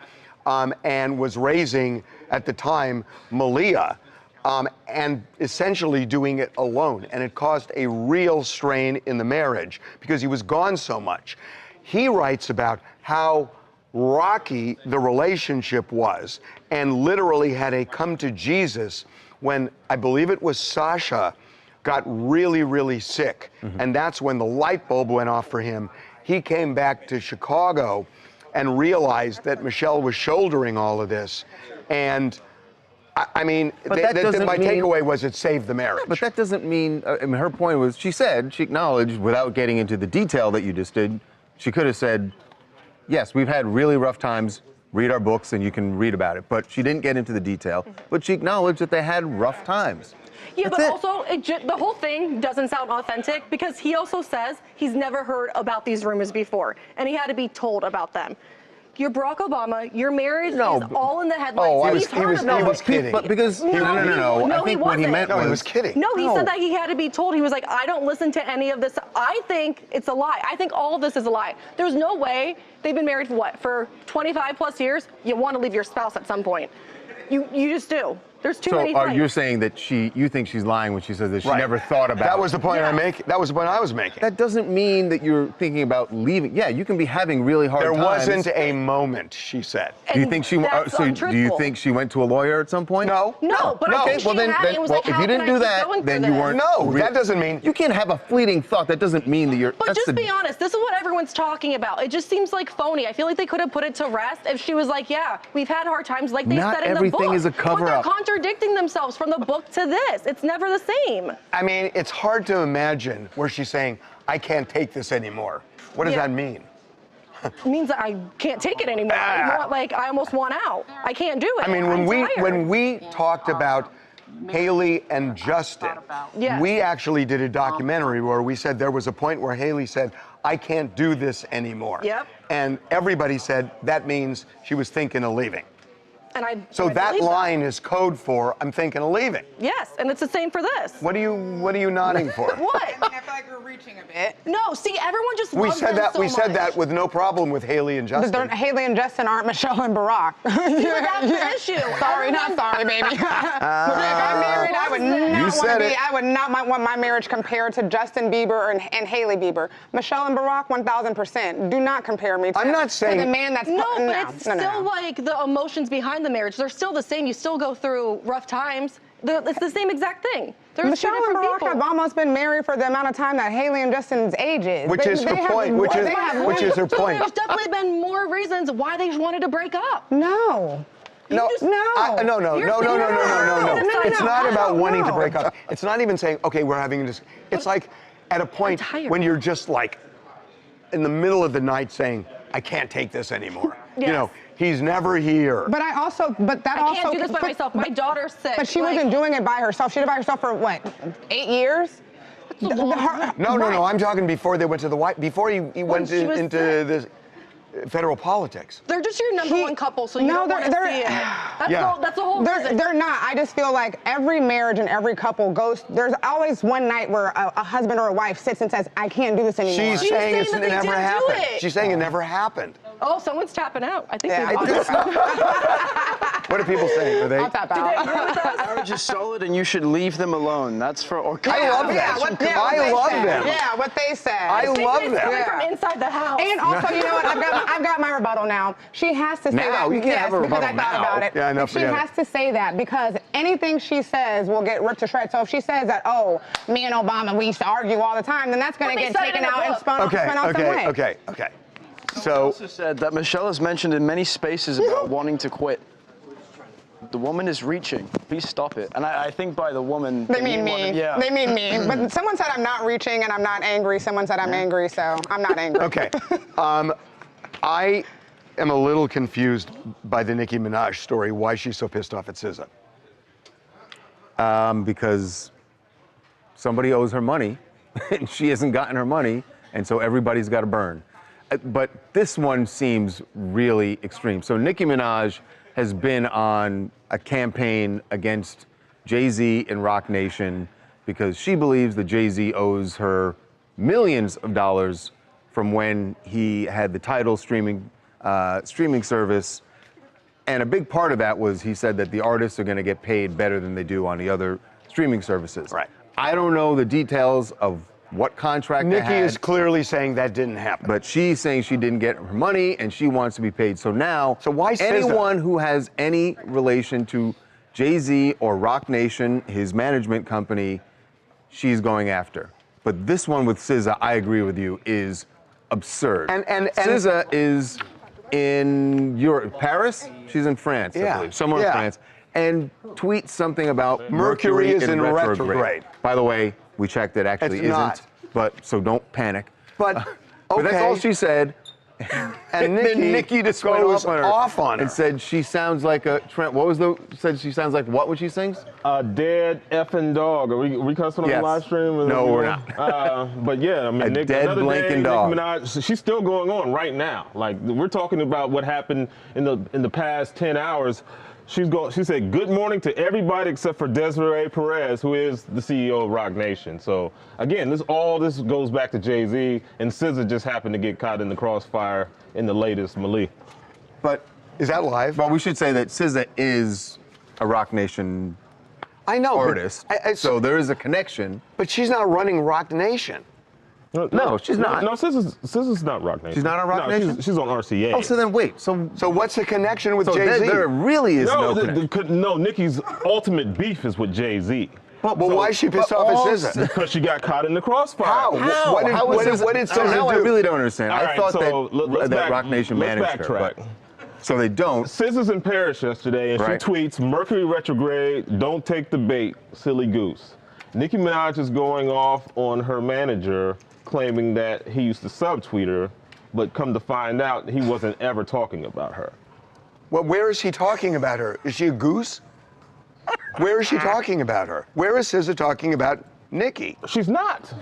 and was raising, at the time, Malia, and essentially doing it alone. And it caused a real strain in the marriage because he was gone so much. He writes about how rocky the relationship was and literally had a come to Jesus when, I believe it was Sasha, got really, really sick. And that's when the light bulb went off for him. He came back to Chicago and realized that Michelle was shouldering all of this. And I mean, But that doesn't my mean- takeaway was it saved the marriage. But that doesn't mean, I mean, her point was, she acknowledged, without getting into the detail that you just did, she could have said, yes, we've had really rough times, read our books and you can read about it. But she didn't get into the detail, but she acknowledged that they had rough times. Yeah, That's but it. also, the whole thing doesn't sound authentic because he also says he's never heard about these rumors before, and he had to be told about them. You're Barack Obama. Your marriage is all in the headlines. Oh, He's heard about he was it. kidding. But because, No, I he think what he wasn't. meant No, was... he was kidding. No, he said that he had to be told. He was like, I don't listen to any of this. I think it's a lie. I think all of this is a lie. There's no way they've been married for what? For 25 plus years? You want to leave your spouse at some point. You just do. There's too many So things. you're saying that you think she's lying when she says that she Right. never thought about That was the point Yeah. That was the point I was making. That doesn't mean that you're thinking about leaving. Yeah, you can be having really hard There times. wasn't a moment, she said. Do you And think she? that's Do you untruthful. think she went to a lawyer at some point? No. No, but I Okay, think well she then, had it and was like, if how you didn't can I do keep that, going then for you this? weren't. No, that doesn't mean. You can't have a fleeting thought. That doesn't mean that you're. But that's just be honest, this is what everyone's talking about. It just seems like phony. I feel like they could have put it to rest if she was like, yeah, we've had hard times like they Not said in the book. everything is a But cover-up. they're contradicting themselves from the book to this. It's never the same. I mean, it's hard to imagine where she's saying, I can't take this anymore. What does Yeah. that mean? It means that I can't take it anymore. I almost want out. I can't do it. I mean, I'm tired. when we talked about Haley and Justin, Yes. we actually did a documentary where we said there was a point where Haley said, I can't do this anymore. Yep. And everybody said that means she was thinking of leaving. And I So I that believe line is code for I'm thinking of leaving. Yes, and it's the same for this. What are you nodding for? What? I feel like we're reaching a bit. No, see, everyone just We loves said them that so we said much. that with no problem with Haley and Justin. Haley and Justin aren't Michelle and Barack. See, but that's the issue. Sorry, not sorry, baby. If I'm married, I would not want to be. I would not want my marriage compared to Justin Bieber and Haley Bieber. Michelle and Barack, 1,000%. Do not compare me to, I'm not saying- to the man that's No, but no, it's no, no, still no. like the emotions behind the marriage. They're still the same. You still go through rough times. It's the same exact thing. There's Michelle two and different Barack people. have almost been married for the amount of time that Haley and Justin's age is. Which is her point. Which is her So point. there's definitely been more reasons why they wanted to break up. No. No, just- no, no. It's not about wanting to no. break up. It's not even saying, okay, we're having this. It's like at a point when you're just like in the middle of the night saying, I can't take this anymore. You know, he's never here. But I can't do this by myself. My daughter's sick. But she wasn't doing it by herself. She did it by herself for what, 8 years? No. I'm talking before they went to the White. Before he went into the federal politics. They're just your number one couple, so you don't want to see it. That's the whole reason. They're not. I just feel like every marriage and every couple goes, there's always one night where a husband or a wife sits and says, I can't do this anymore. She's saying it never happened. She's saying it never happened. Oh, someone's tapping out. I think What are people saying? Are they? I'll tap out. Marriage is solid and you should leave them alone. That's for. I love that. I love them. Yeah, what they said. I love them. From inside the house. And also, you know what? I've got my rebuttal now. She has to say Now? that. You can't have a because I rebuttal thought now. about it. Yeah, I know, She forget has to say that because anything she says will get ripped to shreds. So if she says that, oh, me and Obama, we used to argue all the time, then that's going to get taken out and spun off some way. Okay. So also said that Michelle has mentioned in many spaces about wanting to quit. The woman is reaching. Please stop it. And I think by the woman, They mean me. Yeah. They mean me. But someone said I'm not reaching and I'm not angry. Someone said I'm angry, so I'm not angry. Okay. I am a little confused by the Nicki Minaj story, why she's so pissed off at SZA. Because somebody owes her money, and she hasn't gotten her money, and so everybody's got to burn. But this one seems really extreme. So Nicki Minaj has been on a campaign against Jay-Z and Roc Nation because she believes that Jay-Z owes her millions of dollars from when he had the Tidal streaming service. And a big part of that was he said that the artists are going to get paid better than they do on the other streaming services. Right. I don't know the details of what contract they Nicki had, is clearly saying that didn't happen. but she's saying she didn't get her money and she wants to be paid. So now, why SZA? anyone who has any relation to Jay-Z or Roc Nation, his management company, she's going after. But this one with SZA, I agree with you, is absurd. And SZA is in Europe, Paris? She's in France, I believe, somewhere in France, and tweets something about Mercury is in retrograde. By the way, we checked, it actually It's isn't. not. But so don't panic. But But that's all she said. And Nicki just goes went off on her and said she sounds like a Trent. What was said she sounds like what when she sings? A dead effing dog. Are we cussing on Yes. the live stream? No, we're not. But yeah, I mean, A dead another blinking day, dog. Nicki Minaj, she's still going on right now. Like we're talking about what happened in the past 10 hours. She said good morning to everybody except for Desiree Perez, who is the CEO of Roc Nation. So again, this goes back to Jay-Z, and SZA just happened to get caught in the crossfire in the latest Malik. But is that live? Well, we should say that SZA is a Roc Nation artist. So there is a connection. But she's not running Roc Nation. No, she's not. No, SZA's not Roc Nation. She's not on Roc Nation? She's on RCA. Oh, so then wait. So what's the connection with so Jay-Z? There really is no connection. No, Nicki's ultimate beef is with Jay-Z. But why is she pissed off at SZA? Because she got caught in the crossfire. How? What did So now SZA I do? really don't understand. All I right, thought so that Roc Nation let's managed her. backtrack. But, so they don't. SZA's in Paris yesterday, and Right. she tweets, Mercury retrograde, don't take the bait, silly goose. Nicki Minaj is going off on her manager, claiming that he used to subtweet her, but come to find out he wasn't ever talking about her. Well, where is he talking about her? Is she a goose? Where is she talking about her? Where is SZA talking about Nicki? She's not.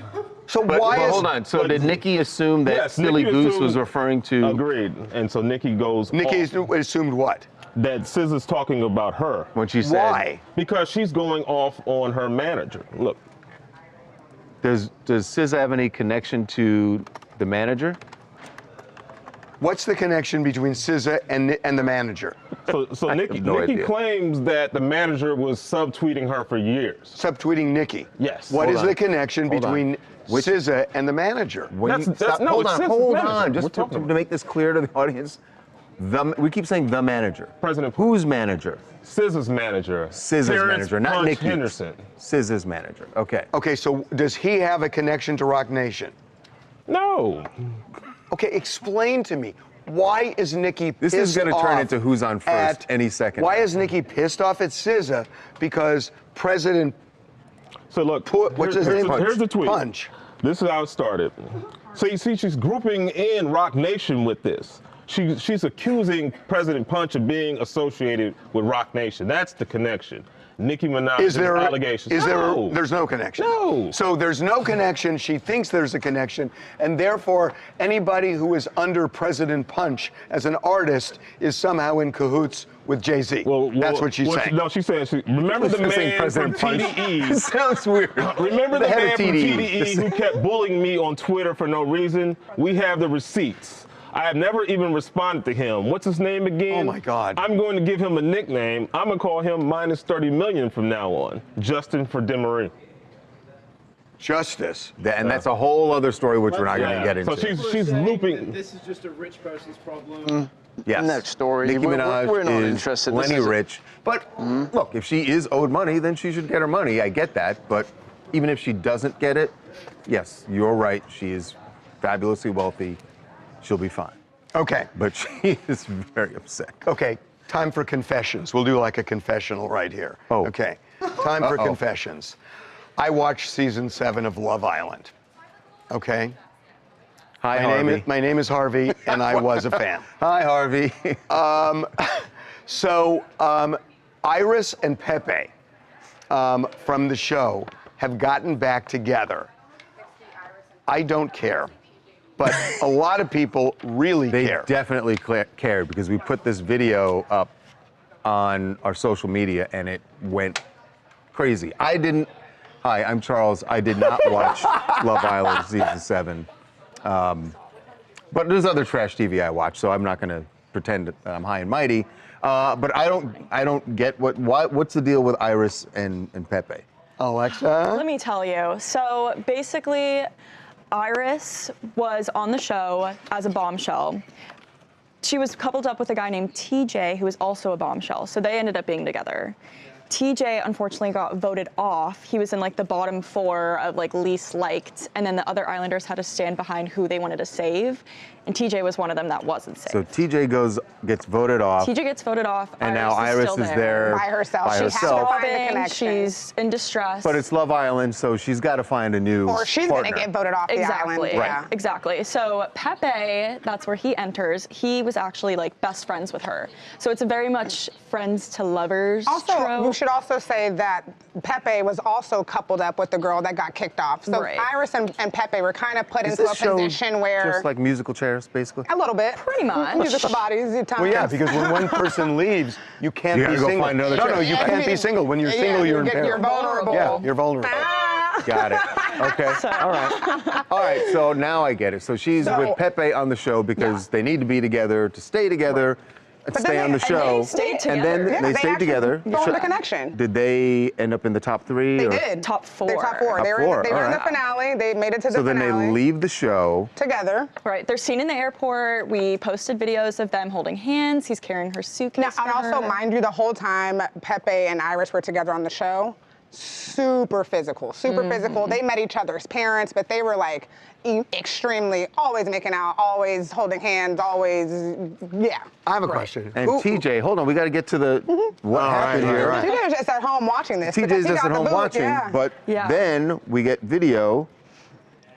So why is... Hold on. So did Nicki assume that Yes, silly Nicki goose assumed- was referring to... Agreed. And so Nicki goes Nicki off assumed what? that SZA's talking about her. When she said... Why? Because she's going off on her manager. Look. Does SZA have any connection to the manager? What's the connection between SZA and the manager? So Nicki idea. claims that the manager was subtweeting her for years. Subtweeting Nicki? Yes. What Hold is on. the connection Hold on. between SZA and the manager? Hold on. We're Just to talking make this clear to the audience, we keep saying the manager. President. Whose manager? SZA's manager. SZA's Terrence manager, not Punch Nicki. Henderson. SZA's manager. Okay. Okay, so does he have a connection to Roc Nation? No. Okay, explain to me. why is Nicki pissed off? This is going to turn into who's on first any second. Why is Nicki pissed off at SZA? Because President. So look, what's his name? Here's the tweet. Punch. This is how it started. So you see, she's grouping in Rock Nation with this. She's accusing President Punch of being associated with Rock Nation. That's the connection. Nicki Minaj's allegations. There's no connection. No. So there's no connection. She thinks there's a connection, and therefore anybody who is under President Punch as an artist is somehow in cahoots with Jay-Z. That's what she's saying. No, she's saying, remember the man from TDE. Sounds weird. Remember the man from TDE who kept bullying me on Twitter for no reason? We have the receipts. I have never even responded to him. What's his name again? Oh my God. I'm going to give him a nickname. I'm going to call him minus 30 million from now on. Justin for Demery. Justice. And that's a whole other story which we're not going to get into. So she's looping. This is just a rich person's problem. Yes. Next story. Nicki Minaj we're not is interested. plenty rich. But look, if she is owed money, then she should get her money. I get that. But even if she doesn't get it, yes, you're right. She is fabulously wealthy. She'll be fine. Okay. But she is very upset. Okay, time for confessions. We'll do like a confessional right here. Oh. Okay, time for confessions. I watched season 7 of Love Island. Okay? Hi, Harvey. My name is Harvey, and I was a fan. Hi, Harvey. Iris and Pepe from the show have gotten back together. I don't care. But a lot of people really care. They definitely care because we put this video up on our social media and it went crazy. Hi, I'm Charles. I did not watch Love Island season 7. But there's other trash TV I watch, so I'm not going to pretend that I'm high and mighty. But I don't get what's the deal with Iris and Pepe? Alexa? Let me tell you. So basically, Iris was on the show as a bombshell. She was coupled up with a guy named TJ, who was also a bombshell. So they ended up being together. TJ unfortunately got voted off. He was in like the bottom 4 of like least liked, and then the other Islanders had to stand behind who they wanted to save, and TJ was one of them that wasn't saved. So TJ gets voted off. TJ gets voted off. And now Iris is there by herself. She's sobbing. She's in distress. But it's Love Island, so she's got to find a new Or she's partner. going to get voted off the island. Right. Exactly. So Pepe, that's where he enters. He was actually like best friends with her. So it's a very much friends to lovers trope. You should also say that Pepe was also coupled up with the girl that got kicked off. So Iris and Pepe were kind of put into a position where... Just like musical chairs, basically? A little bit. Pretty much. Musical bodies at times. Well, yeah, because when one person leaves, you can't be go single. find another No, chair. you can't be single. When you're single, you're in peril. You're vulnerable. Yeah, you're vulnerable. Got it. Okay. All right. All right. So now I get it. So she's with Pepe on the show because they need to be together to stay together. And stay on the show. And they stayed together. And then they stayed together. Formed a connection. Did they end up in the top 3? They or? did. Top 4. They're top 4. They were in the finale. They made it to the So then finale. they leave the show. Together. Right. They're seen in the airport. We posted videos of them holding hands. He's carrying her suitcase. Now, and also, mind you, the whole time Pepe and Iris were together on the show, super physical, super physical. They met each other's parents, but they were like extremely, always making out, always holding hands, always, yeah. I have a question. And TJ, hold on, we got to get to the what happened here. TJ was just at home watching this. TJ's just at home watching, but then we get video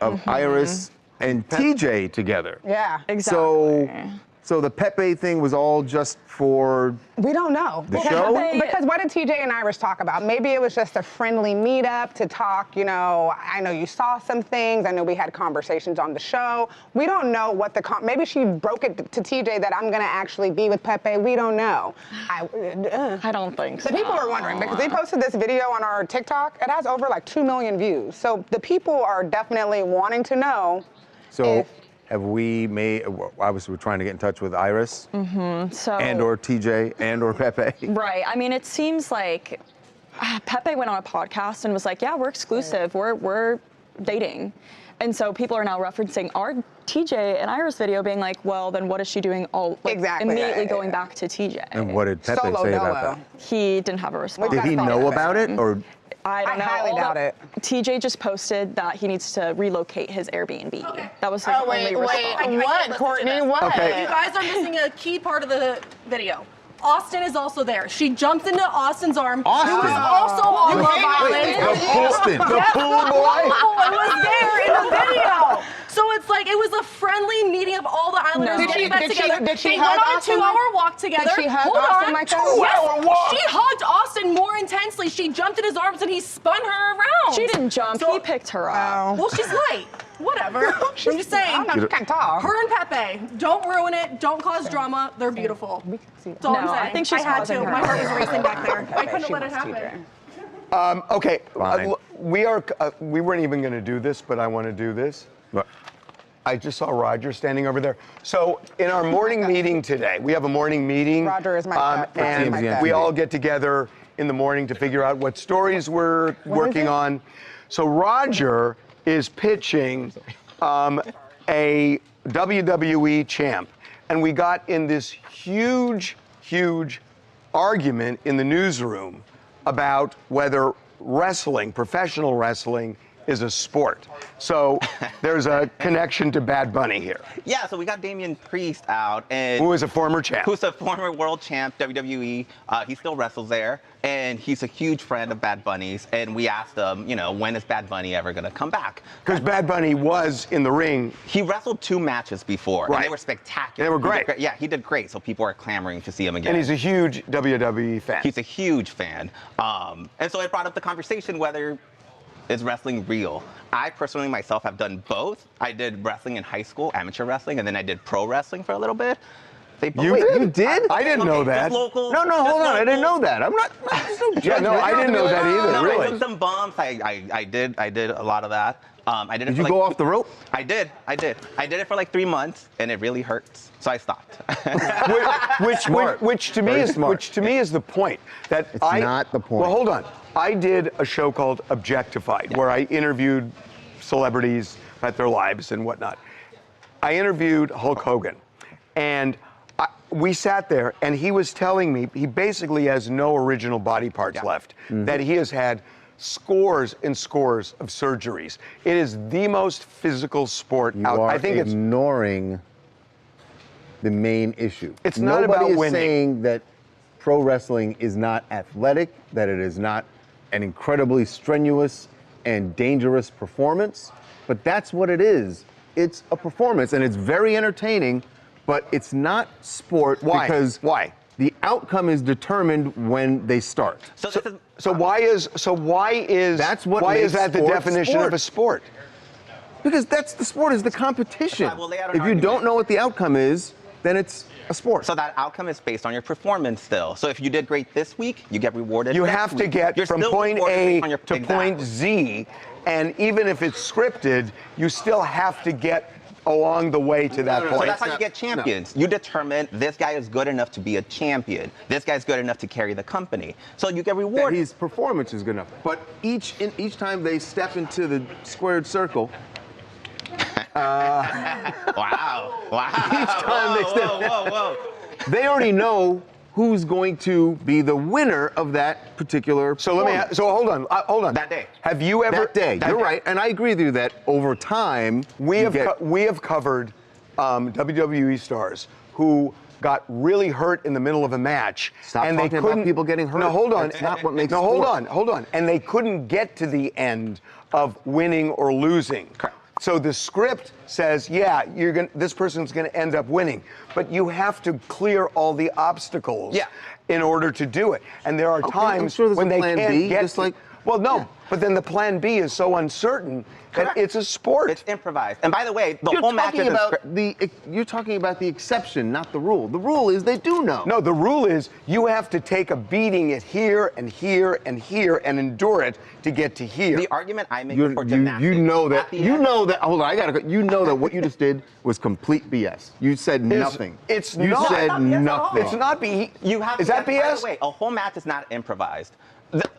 of Iris and TJ together. Yeah, exactly. So the Pepe thing was all just for we don't know. The show? Because what did TJ and Iris talk about? Maybe it was just a friendly meetup to talk, you know, I know you saw some things. I know we had conversations on the show. We don't know what maybe she broke it to TJ that I'm going to actually be with Pepe. We don't know. I don't think so. The people are wondering because they posted this video on our TikTok. It has over like 2 million views. So the people are definitely wanting to know. So have we made, obviously we're trying to get in touch with Iris and or TJ and or Pepe. Right. I mean, it seems like Pepe went on a podcast and was like, yeah, we're exclusive. We're dating. And so people are now referencing our TJ and Iris video being like, well, then what is she doing immediately going back to TJ? And what did Pepe say about that? He didn't have a response. Did he know about it or? I don't know. highly doubt it. TJ just posted that he needs to relocate his Airbnb. That was his only response. What, Courtney? What? Okay. You guys are missing a key part of the video. Austin is also there. She jumps into Austin's arm. Austin? Who was also on Love Island. The pool boy? It was there in the video. So it's like it was a friendly meeting of all the Islanders No. getting back together. Did she They hug went on a Austin 2-hour walk together. Did she hug Hold Austin on. like that? Yes, she hugged Austin more intensely. She jumped in his arms and he spun her around. She didn't jump. He picked her up. Well, she's light. Whatever. I'm just saying. She can't talk. Her and Pepe, don't ruin it. Don't cause drama. They're beautiful. That's all I'm No, I saying. think she's I had causing to. her. My heart was racing back there. I couldn't let it happen. Okay, Fine. we weren't even going to do this, but I want to do this. What? I just saw Roger standing over there. So in our morning meeting today, we have a morning meeting. Roger is my pet. and Roger is my we pet. all get together in the morning to figure out what stories we're working on. So Roger is pitching a WWE champ, and we got in this huge argument in the newsroom about whether wrestling, professional wrestling, is a sport. So there's a connection to Bad Bunny here. Yeah, so we got Damian Priest out, and Who is a former champ. who's a former world champ, WWE. He still wrestles there, and he's a huge friend of Bad Bunny's. And we asked him, you know, when is Bad Bunny ever gonna come back? Because Bad Bunny was in the ring. He wrestled 2 matches before, and Right. they were spectacular. They were He did great. great. Yeah, he did great. So people are clamoring to see him again. And he's a huge WWE fan. He's a huge fan. And so it brought up the conversation whether is wrestling real. I personally myself have done both. I did wrestling in high school, amateur wrestling, and then I did pro wrestling for a little bit. They both, You did? I didn't know that. Just local, No, just hold on. I didn't local. know that. I'm not. Yeah, no, I didn't know that either, No, I really. took some bumps. I did a lot of that. I did it Did for you go off the rope? I did it for like 3 months, and it really hurts. So I stopped. Which to me Very is smart. which to me is the point that It's not the point. Well, hold on. I did a show called Objectified, where I interviewed celebrities about their lives and whatnot. I interviewed Hulk Hogan, and we sat there, and he was telling me he basically has no original body parts left. That he has had scores and scores of surgeries. It is the most physical sport You out. are I think it's ignoring the main issue. It's not Nobody about is winning. saying that pro wrestling is not athletic, that it is not an incredibly strenuous and dangerous performance, but that's what it is. It's a performance, and it's very entertaining, but it's not sport. Why? Because Why? the outcome is determined when they start. So why is That's what why is makes that the sport definition sport. of a sport? Because that's the sport, is the competition. I will lay out an If you argument. don't know what the outcome is, then it's a sport. So that outcome is based on your performance still. So if you did great this week, you get rewarded. You next have to week. get You're from still point rewarded A based on your- to point Z, and even if it's scripted, you still have to get along the way to that So point. that's how you get champions. You determine this guy is good enough to be a champion. This guy's good enough to carry the company. So you get That rewarded. his performance is good enough. But each time they step into the squared circle, Wow. each time they step, Whoa. they already know who's going to be the winner of that particular. So let me. So hold on. That day. Have you ever? That day, you're right, and I agree with you that over time We have covered WWE stars who got really hurt in the middle of a match, Stop and they talking about couldn't. people getting hurt. No, hold on. That's not what makes No, hold sport. on, and they couldn't get to the end of winning or losing. Correct. So the script says, yeah, this person's going to end up winning, but you have to clear all the obstacles in order to do it. And there are Okay, times I'm sure there's when a they plan can't B, get just to- like- Well, no, but then the plan B is so uncertain that Correct. it's a sport. It's improvised. And by the way, the You're whole match talking is a about script. you're talking about the exception, not the rule. The rule is they do know. No, the rule is you have to take a beating at here and here and here and endure it to get to here. The argument I make for You gymnastics. know that. at the You end- know that. Hold on, I gotta go. You know that what you just did was complete BS. You said nothing. It's you not. said It's not BS at all. nothing. It's not B. You have Is that By BS? the way, a whole match is not improvised.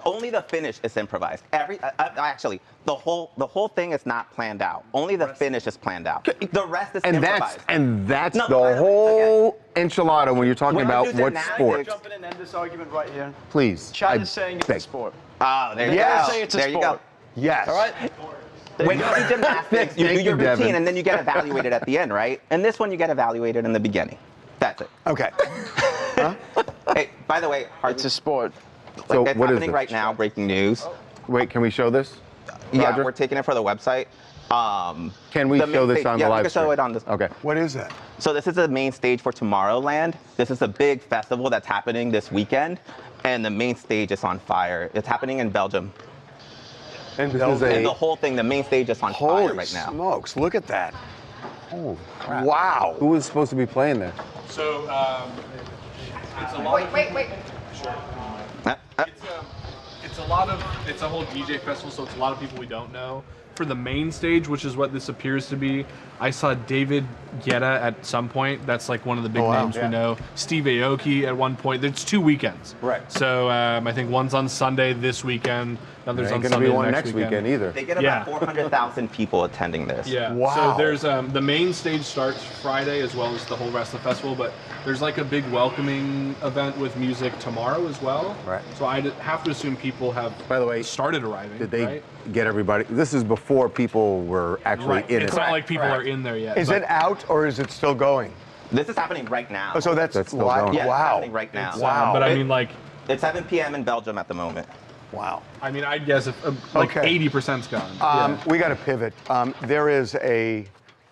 Only the finish is improvised. Actually, the whole thing is not planned out. Only the finish is planned out. The rest is improvised. That's No, the whole enchilada when you're talking When you about do what gymnastics- sport. Jump in and end this argument right here. Please. Chad is saying it's a beg. sport. Oh, there you Yes. go. Say it's a there you sport. go. Yes. All right. When you do gymnastics, you do Thank your you, routine, Devin. and then you get evaluated at the end, right? And this one, you get evaluated in the beginning. That's it. Okay. Hey, by the way, It's a sport. So it's what is happening this? right now, breaking news. Wait, can we show this? Yeah, Roger? we're taking it for the website. Can we The main show this stage- on yeah, the we live can show stream? it on the. Okay. What is that? So this is the main stage for Tomorrowland. This is a big festival that's happening this weekend, and the main stage is on fire. It's happening in Belgium. And This is a- And the whole thing, the main stage is on fire Holy right now. smokes! Look at that. Holy crap. Wow. Who was supposed to be playing there? So, it's a lot. Wait. It's a whole DJ festival, so it's a lot of people we don't know. For the main stage, which is what this appears to be, I saw David Guetta at some point. That's like one of the big names we know. Steve Aoki at one point. There's 2 weekends. Right. So I think one's on Sunday this weekend. Another's There on ain't gonna Sunday be the one next next weekend either. They get about 400,000 people attending this. Yeah. Wow. So there's the main stage starts Friday as well as the whole rest of the festival, but there's like a big welcoming event with music tomorrow as well. Right. So I have to assume people have, By the way, started arriving. Did they right? get everybody? This is before people were actually Right. in It's it. not like people are in there yet. Is but- it out or is it still going? This is happening right now. Oh, so that's still live. going. Yeah, it's Wow. happening right now. Wow. But I mean, like, It's 7 p.m. in Belgium at the moment. Wow. I mean, I'd guess if like Okay. 80%'s gone. We got to pivot. There is a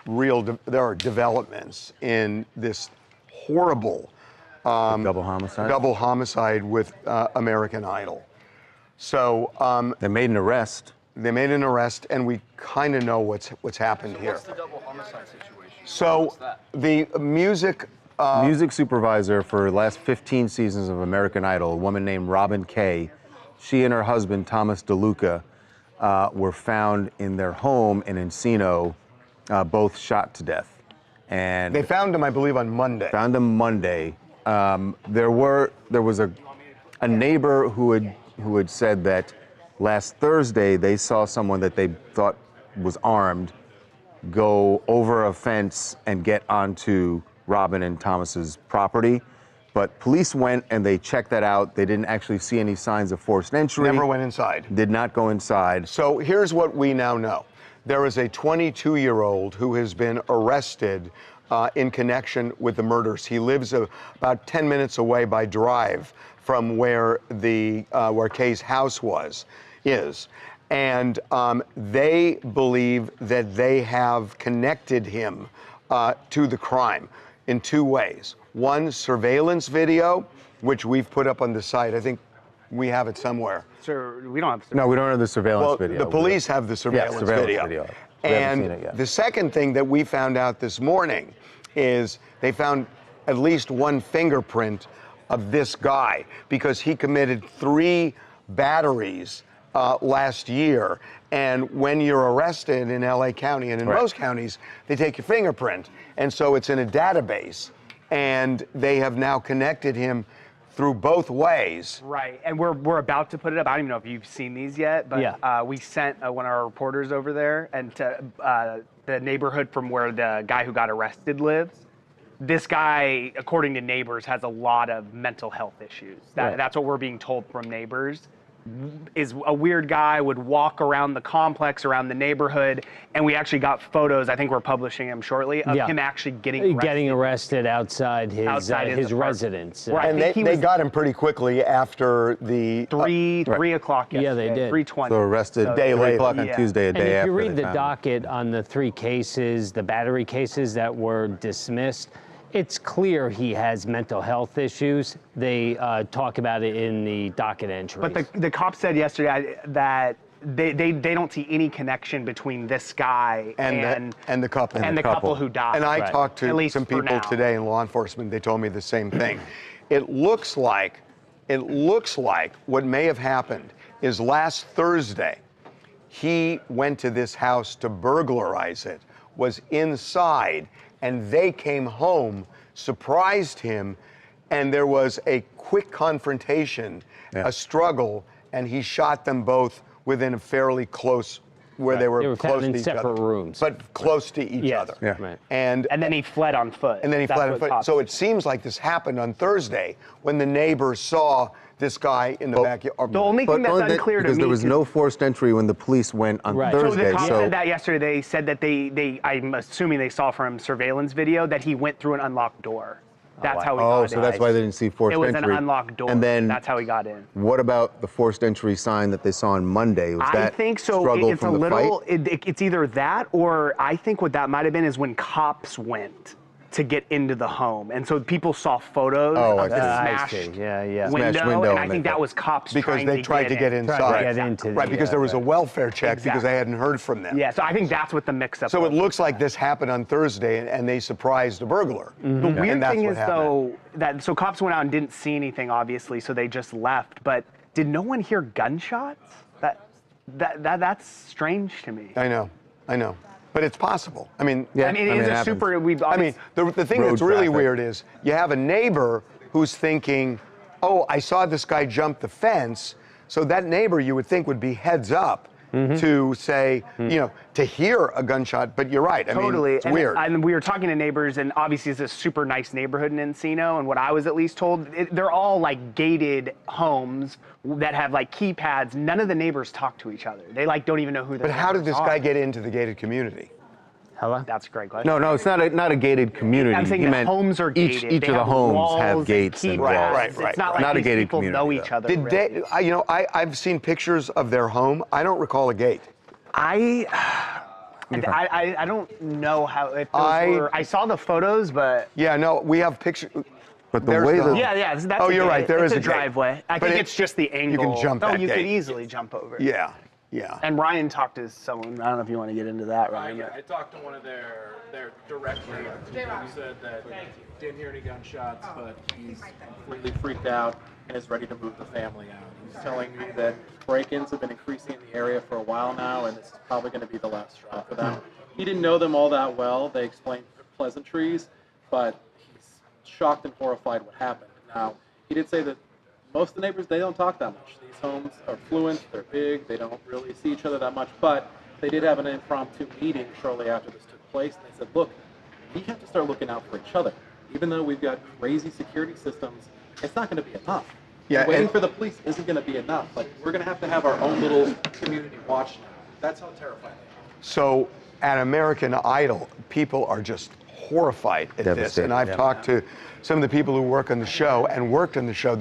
there are developments in this horrible Double homicide. double homicide with American Idol. So They made an arrest. they made an arrest, and we kind of know what's happened here. What's the double homicide situation? So the music. Music supervisor for the last 15 seasons of American Idol, a woman named Robin Kay. She and her husband, Thomas DeLuca, were found in their home in Encino, both shot to death. And They found him, I believe, on Monday. found them Monday. There was a neighbor who had said that last Thursday they saw someone that they thought was armed go over a fence and get onto Robin and Thomas's property. But police went and they checked that out. They didn't actually see any signs of forced entry. Never went inside. Did not go inside. So here's what we now know. There is a 22-year-old who has been arrested in connection with the murders. He lives about 10 minutes away by drive from where where Kay's house is. And they believe that they have connected him to the crime in 2 ways. One, surveillance video, which we've put up on the site. I think we have it somewhere. So we don't have. No, we don't have the surveillance Well, video. the police have the surveillance, video. We haven't seen it And yet. the second thing that we found out this morning is they found at least one fingerprint of this guy because he committed 3 batteries last year. And when you're arrested in LA County and in most counties, they take your fingerprint. And so it's in a database. And they have now connected him through both ways. Right, and we're about to put it up. I don't even know if you've seen these yet, but we sent one of our reporters over there and to the neighborhood from where the guy who got arrested lives. This guy, according to neighbors, has a lot of mental health issues. That's what we're being told from neighbors. Is a weird guy, would walk around the complex, around the neighborhood, and we actually got photos, I think we're publishing them shortly, of him actually getting arrested outside his apartment. residence. Right. And they got him pretty quickly after the 3 o'clock yesterday. Yeah, they did. 3:20. So arrested A day 3 later. o'clock on Tuesday, a And day if after you read they the found him. docket on the 3 cases, the battery cases that were dismissed, it's clear he has mental health issues. They talk about it in the docket entry. But the cop said yesterday that they don't see any connection between this guy and the couple and the couple who died. And I talked to some people today in law enforcement. They told me the same thing. It looks like what may have happened is last Thursday, he went to this house to burglarize it, was inside, and they came home, surprised him, and there was a quick confrontation, a struggle, and he shot them both within a fairly close where they were found close in to each separate other, rooms. but close to each other. Yeah. Right. And then he fled on foot. And then he That's fled on what foot. cops- So it seems like this happened on Thursday when the neighbors saw this guy in the backyard. The only thing that's unclear to me because there was no forced entry when the police went on So the Thursday. cops said that yesterday. They said that I'm assuming they saw from surveillance video that he went through an unlocked door. That's how he got in. so that's why they didn't see forced It was entry. an unlocked door. And then that's how he got in. What about the forced entry sign that they saw on Monday? Was I that think so. struggle It's from a the little. fight? It's either that, or I think what that might have been is when cops went to get into the home, and so people saw photos Oh, of the I smashed see. window, Smashed window, and I and think they that thought- was cops because they tried to get inside. Right, because there was a welfare check because they hadn't heard from them. Yeah, so I think that's what the mix-up So was. it looks like this happened on Thursday, and they surprised a burglar. The And weird that's thing what is, happened. though, that so cops went out and didn't see anything, obviously, so they just left. But did no one hear gunshots? That's strange to me. I know. But it's possible. I mean, Yeah, I mean, it is a super. I mean, the thing Road that's really traffic. weird is you have a neighbor who's thinking, oh, I saw this guy jump the fence. So that neighbor you would think would be heads up to say, to hear a gunshot. But you're right. I mean, it's and, weird. And we were talking to neighbors, and obviously it's a super nice neighborhood in Encino. And what I was at least told, they're all like gated homes that have like keypads. None of the neighbors talk to each other. They like don't even know who they're. But how did this guy get into the gated community? Hello? That's a great question. No, it's not a gated community. I'm saying He the meant homes are gated. Each They of the have homes walls have and gates and keypads. walls. It's not like not a these gated people community. know each other. Did really. I've seen pictures of their home. I don't recall a gate. I don't know how if those were. I saw the photos, but Yeah, no, we have pictures. But the way that yeah, that's Oh, a you're gate. right. There it's is a a gate. driveway. I But think it's just the angle. You can jump Oh, that you gate. could easily jump over. Yeah. And Ryan talked to someone. I don't know if you want to get into that, Ryan. Yeah, I talked to one of their directors. He said that he didn't hear any gunshots, but he's completely freaked out and is ready to move the family out. He's telling me that break-ins have been increasing in the area for a while now, and this is probably going to be the last straw for them. He didn't know them all that well. They explained pleasantries, but he's shocked and horrified what happened. Now, he did say that most of the neighbors, they don't talk that much. These homes are fluent, they're big, they don't really see each other that much, but they did have an impromptu meeting shortly after this took place, and they said, look, we have to start looking out for each other. Even though we've got crazy security systems, it's not going to be enough. Yeah, Waiting and- for the police isn't going to be enough. Like, we're going to have our own little community watch now. That's how terrified they are. So at American Idol, people are just horrified at this. Devastated, And I've yeah. talked to some of the people who work on the show and worked on the show.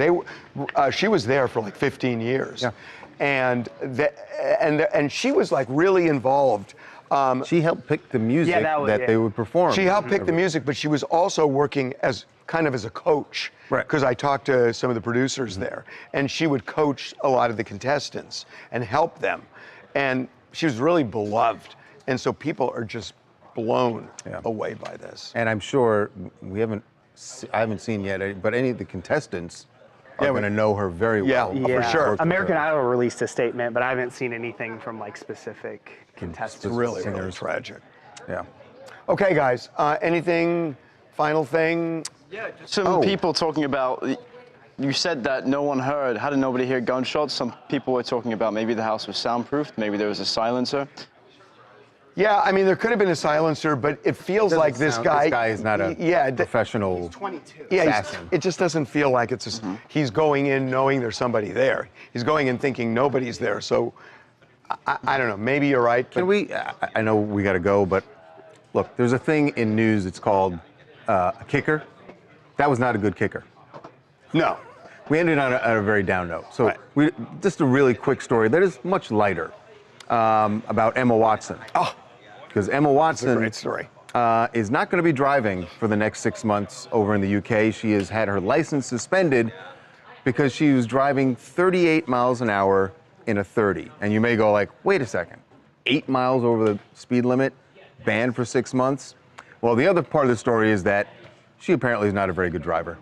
She was there for like 15 years. Yeah. And she was like really involved. She helped pick the music that they would perform. She helped pick the music, but she was also working as kind of as a coach. Right. Because I talked to some of the producers there, and she would coach a lot of the contestants and help them. And she was really beloved. And so people are just blown away by this. And I'm sure I haven't seen yet, but any of the contestants are going to know her very well. for sure. American Idol released a statement, but I haven't seen anything from like specific contestants. It's really, really tragic. Yeah. Okay, guys. Anything? Final thing? Yeah, just some people talking about. You said that no one heard. How did nobody hear gunshots? Some people were talking about maybe the house was soundproofed. Maybe there was a silencer. Yeah, I mean, there could have been a silencer, but it feels like this guy. This guy is not a professional. 22. Yeah, assassin. it just doesn't feel like it's. He's going in knowing there's somebody there. He's going in thinking nobody's there. So, I don't know. Maybe you're right. Can we? I know we got to go, but look, there's a thing in news. It's called a kicker. That was not a good kicker. No. We ended on a very down note. So just a really quick story that is much lighter about Emma Watson. Oh, because Emma Watson that's a great story. Is not going to be driving for the next 6 months over in the UK. She has had her license suspended because she was driving 38 miles an hour in a 30. And you may go like, wait a second, 8 miles over the speed limit, banned for 6 months? Well, the other part of the story is that she apparently is not a very good driver.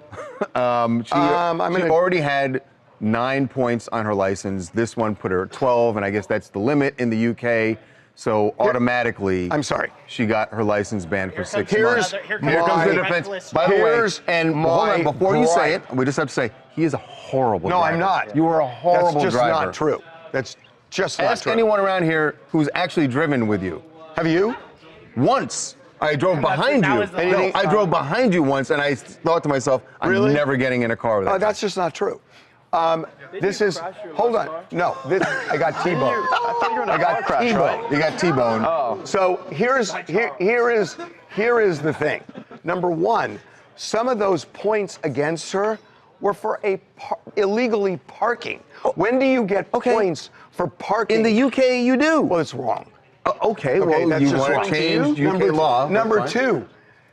She already had 9 points on her license. This one put her at 12, and I guess that's the limit in the UK. So automatically, I'm sorry, she got her license banned for 6 Here's months. Here Here comes the defense. By the way, and hold on, before you say it, we just have to say he is a horrible driver. No, I'm not. You are a horrible That's just driver. not true. That's Just not Ask true. anyone around here who's actually driven with you. Have you? Once. I drove behind you. No, I drove behind you once, and I thought to myself, I'm Really? never getting in a car with that. Oh, that's just not true. This is, hold on. No, this, I got T-boned. I got T-boned. You got T-boned. Oh. So here is the thing. Number one, some of those points against her were for illegally parking. When do you get points for parking? In the UK, you do. Well, it's wrong. Okay, well, that's you just want wrong. to change UK law. Number two,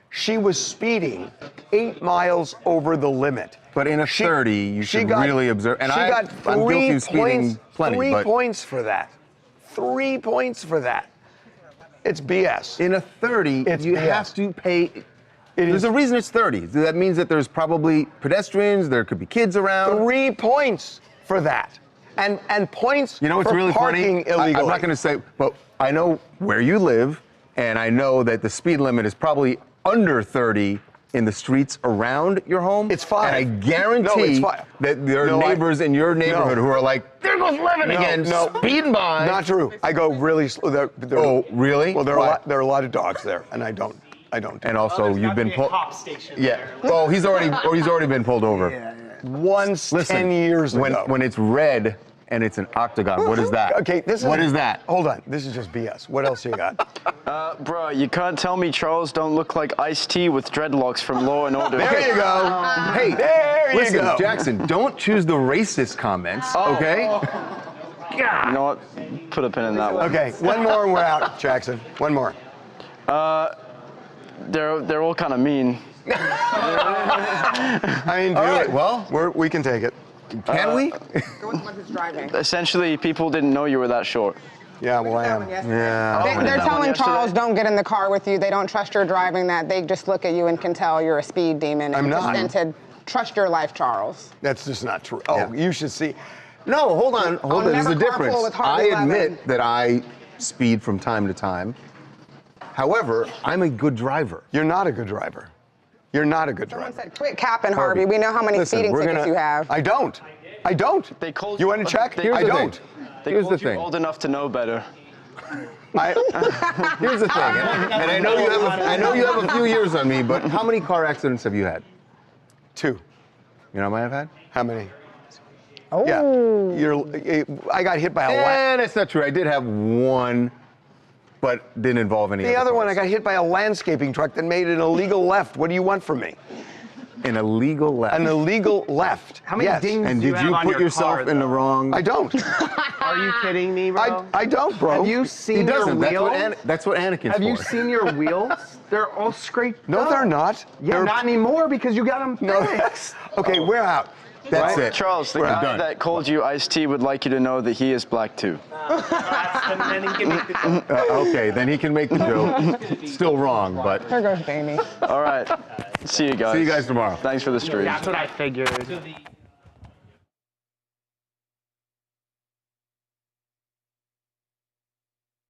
she was speeding 8 miles over the limit. But in a 30, you should really observe. And I'm guilty of speeding plenty. 3 points for that. 3 points for that. It's BS. In a 30, you BS. have to pay. There's a reason it's 30. That means that there's probably pedestrians, there could be kids around. 3 points for that. And points You know what's for really parking funny? illegally. I'm not going to say, but I know where you live, and I know that the speed limit is probably under 30 in the streets around your home. It's 5. And I guarantee that there are neighbors in your neighborhood who are like, there goes Levin again, speeding by. Not true. I go really slow. Oh, really? Well, there are a lot of dogs there, and I don't. And also, you've been pulled. Yeah. there. Oh, he's already been pulled over. Once 10 years ago. When it's red and it's an octagon, what is that? Okay, What is that? Hold on, this is just BS. What else you got? Bro, you can't tell me Charles don't look like Ice-T with dreadlocks from Law and Order. There you go. Hey, there you listen, go. Jackson, don't choose the racist comments, okay? You know what? Put a pin in that one. Okay, one more and we're out, Jackson. One more. They're all kind of mean. I mean, All right, well, we can take it. Can we? Essentially, people didn't know you were that short. Yeah, well, I am. Yeah. They're telling Charles, don't get in the car with you. They don't trust your driving, that they just look at you and can tell you're a speed demon. I'm not. And to trust your life, Charles. That's just not true. Oh, you should see. No, hold on. There's a carpool difference. with I Harvey admit Levin. that I speed from time to time. However, I'm a good driver. You're not a good driver. You're not a good driver. Someone said, quit capping, Harvey. We know how many speeding tickets you have. I don't. I don't. They called You want to check? Here's I the don't. thing. They Here's called the you thing. old enough to know better. Here's the thing, and I know you have a few years on me, but how many car accidents have you had? 2. You know how many I've had? How many? Oh. Yeah. I got hit by a And that's not true. I did have one, but didn't involve any. The other one, I cars. got hit by a landscaping truck that made an illegal left. What do you want from me? An illegal left. An illegal left. How many dings And do you did have you on put your yourself car, in the though? wrong? I don't. Are you kidding me, bro? I don't, bro. Have you He seen your doesn't. wheels? That's what Anakin's Have for. you seen your wheels? They're all scraped No, up. they're not. Yeah, They're not anymore because you got them fixed. Okay, we're out. That's Right? it. Charles, the We're guy done. that called you Ice-T would like you to know that he is black too. And then he can make the joke. Okay, then he can make the joke. Still wrong, but. There goes Jamie. All right. See you guys. See you guys tomorrow. Thanks for the stream. That's what I figured.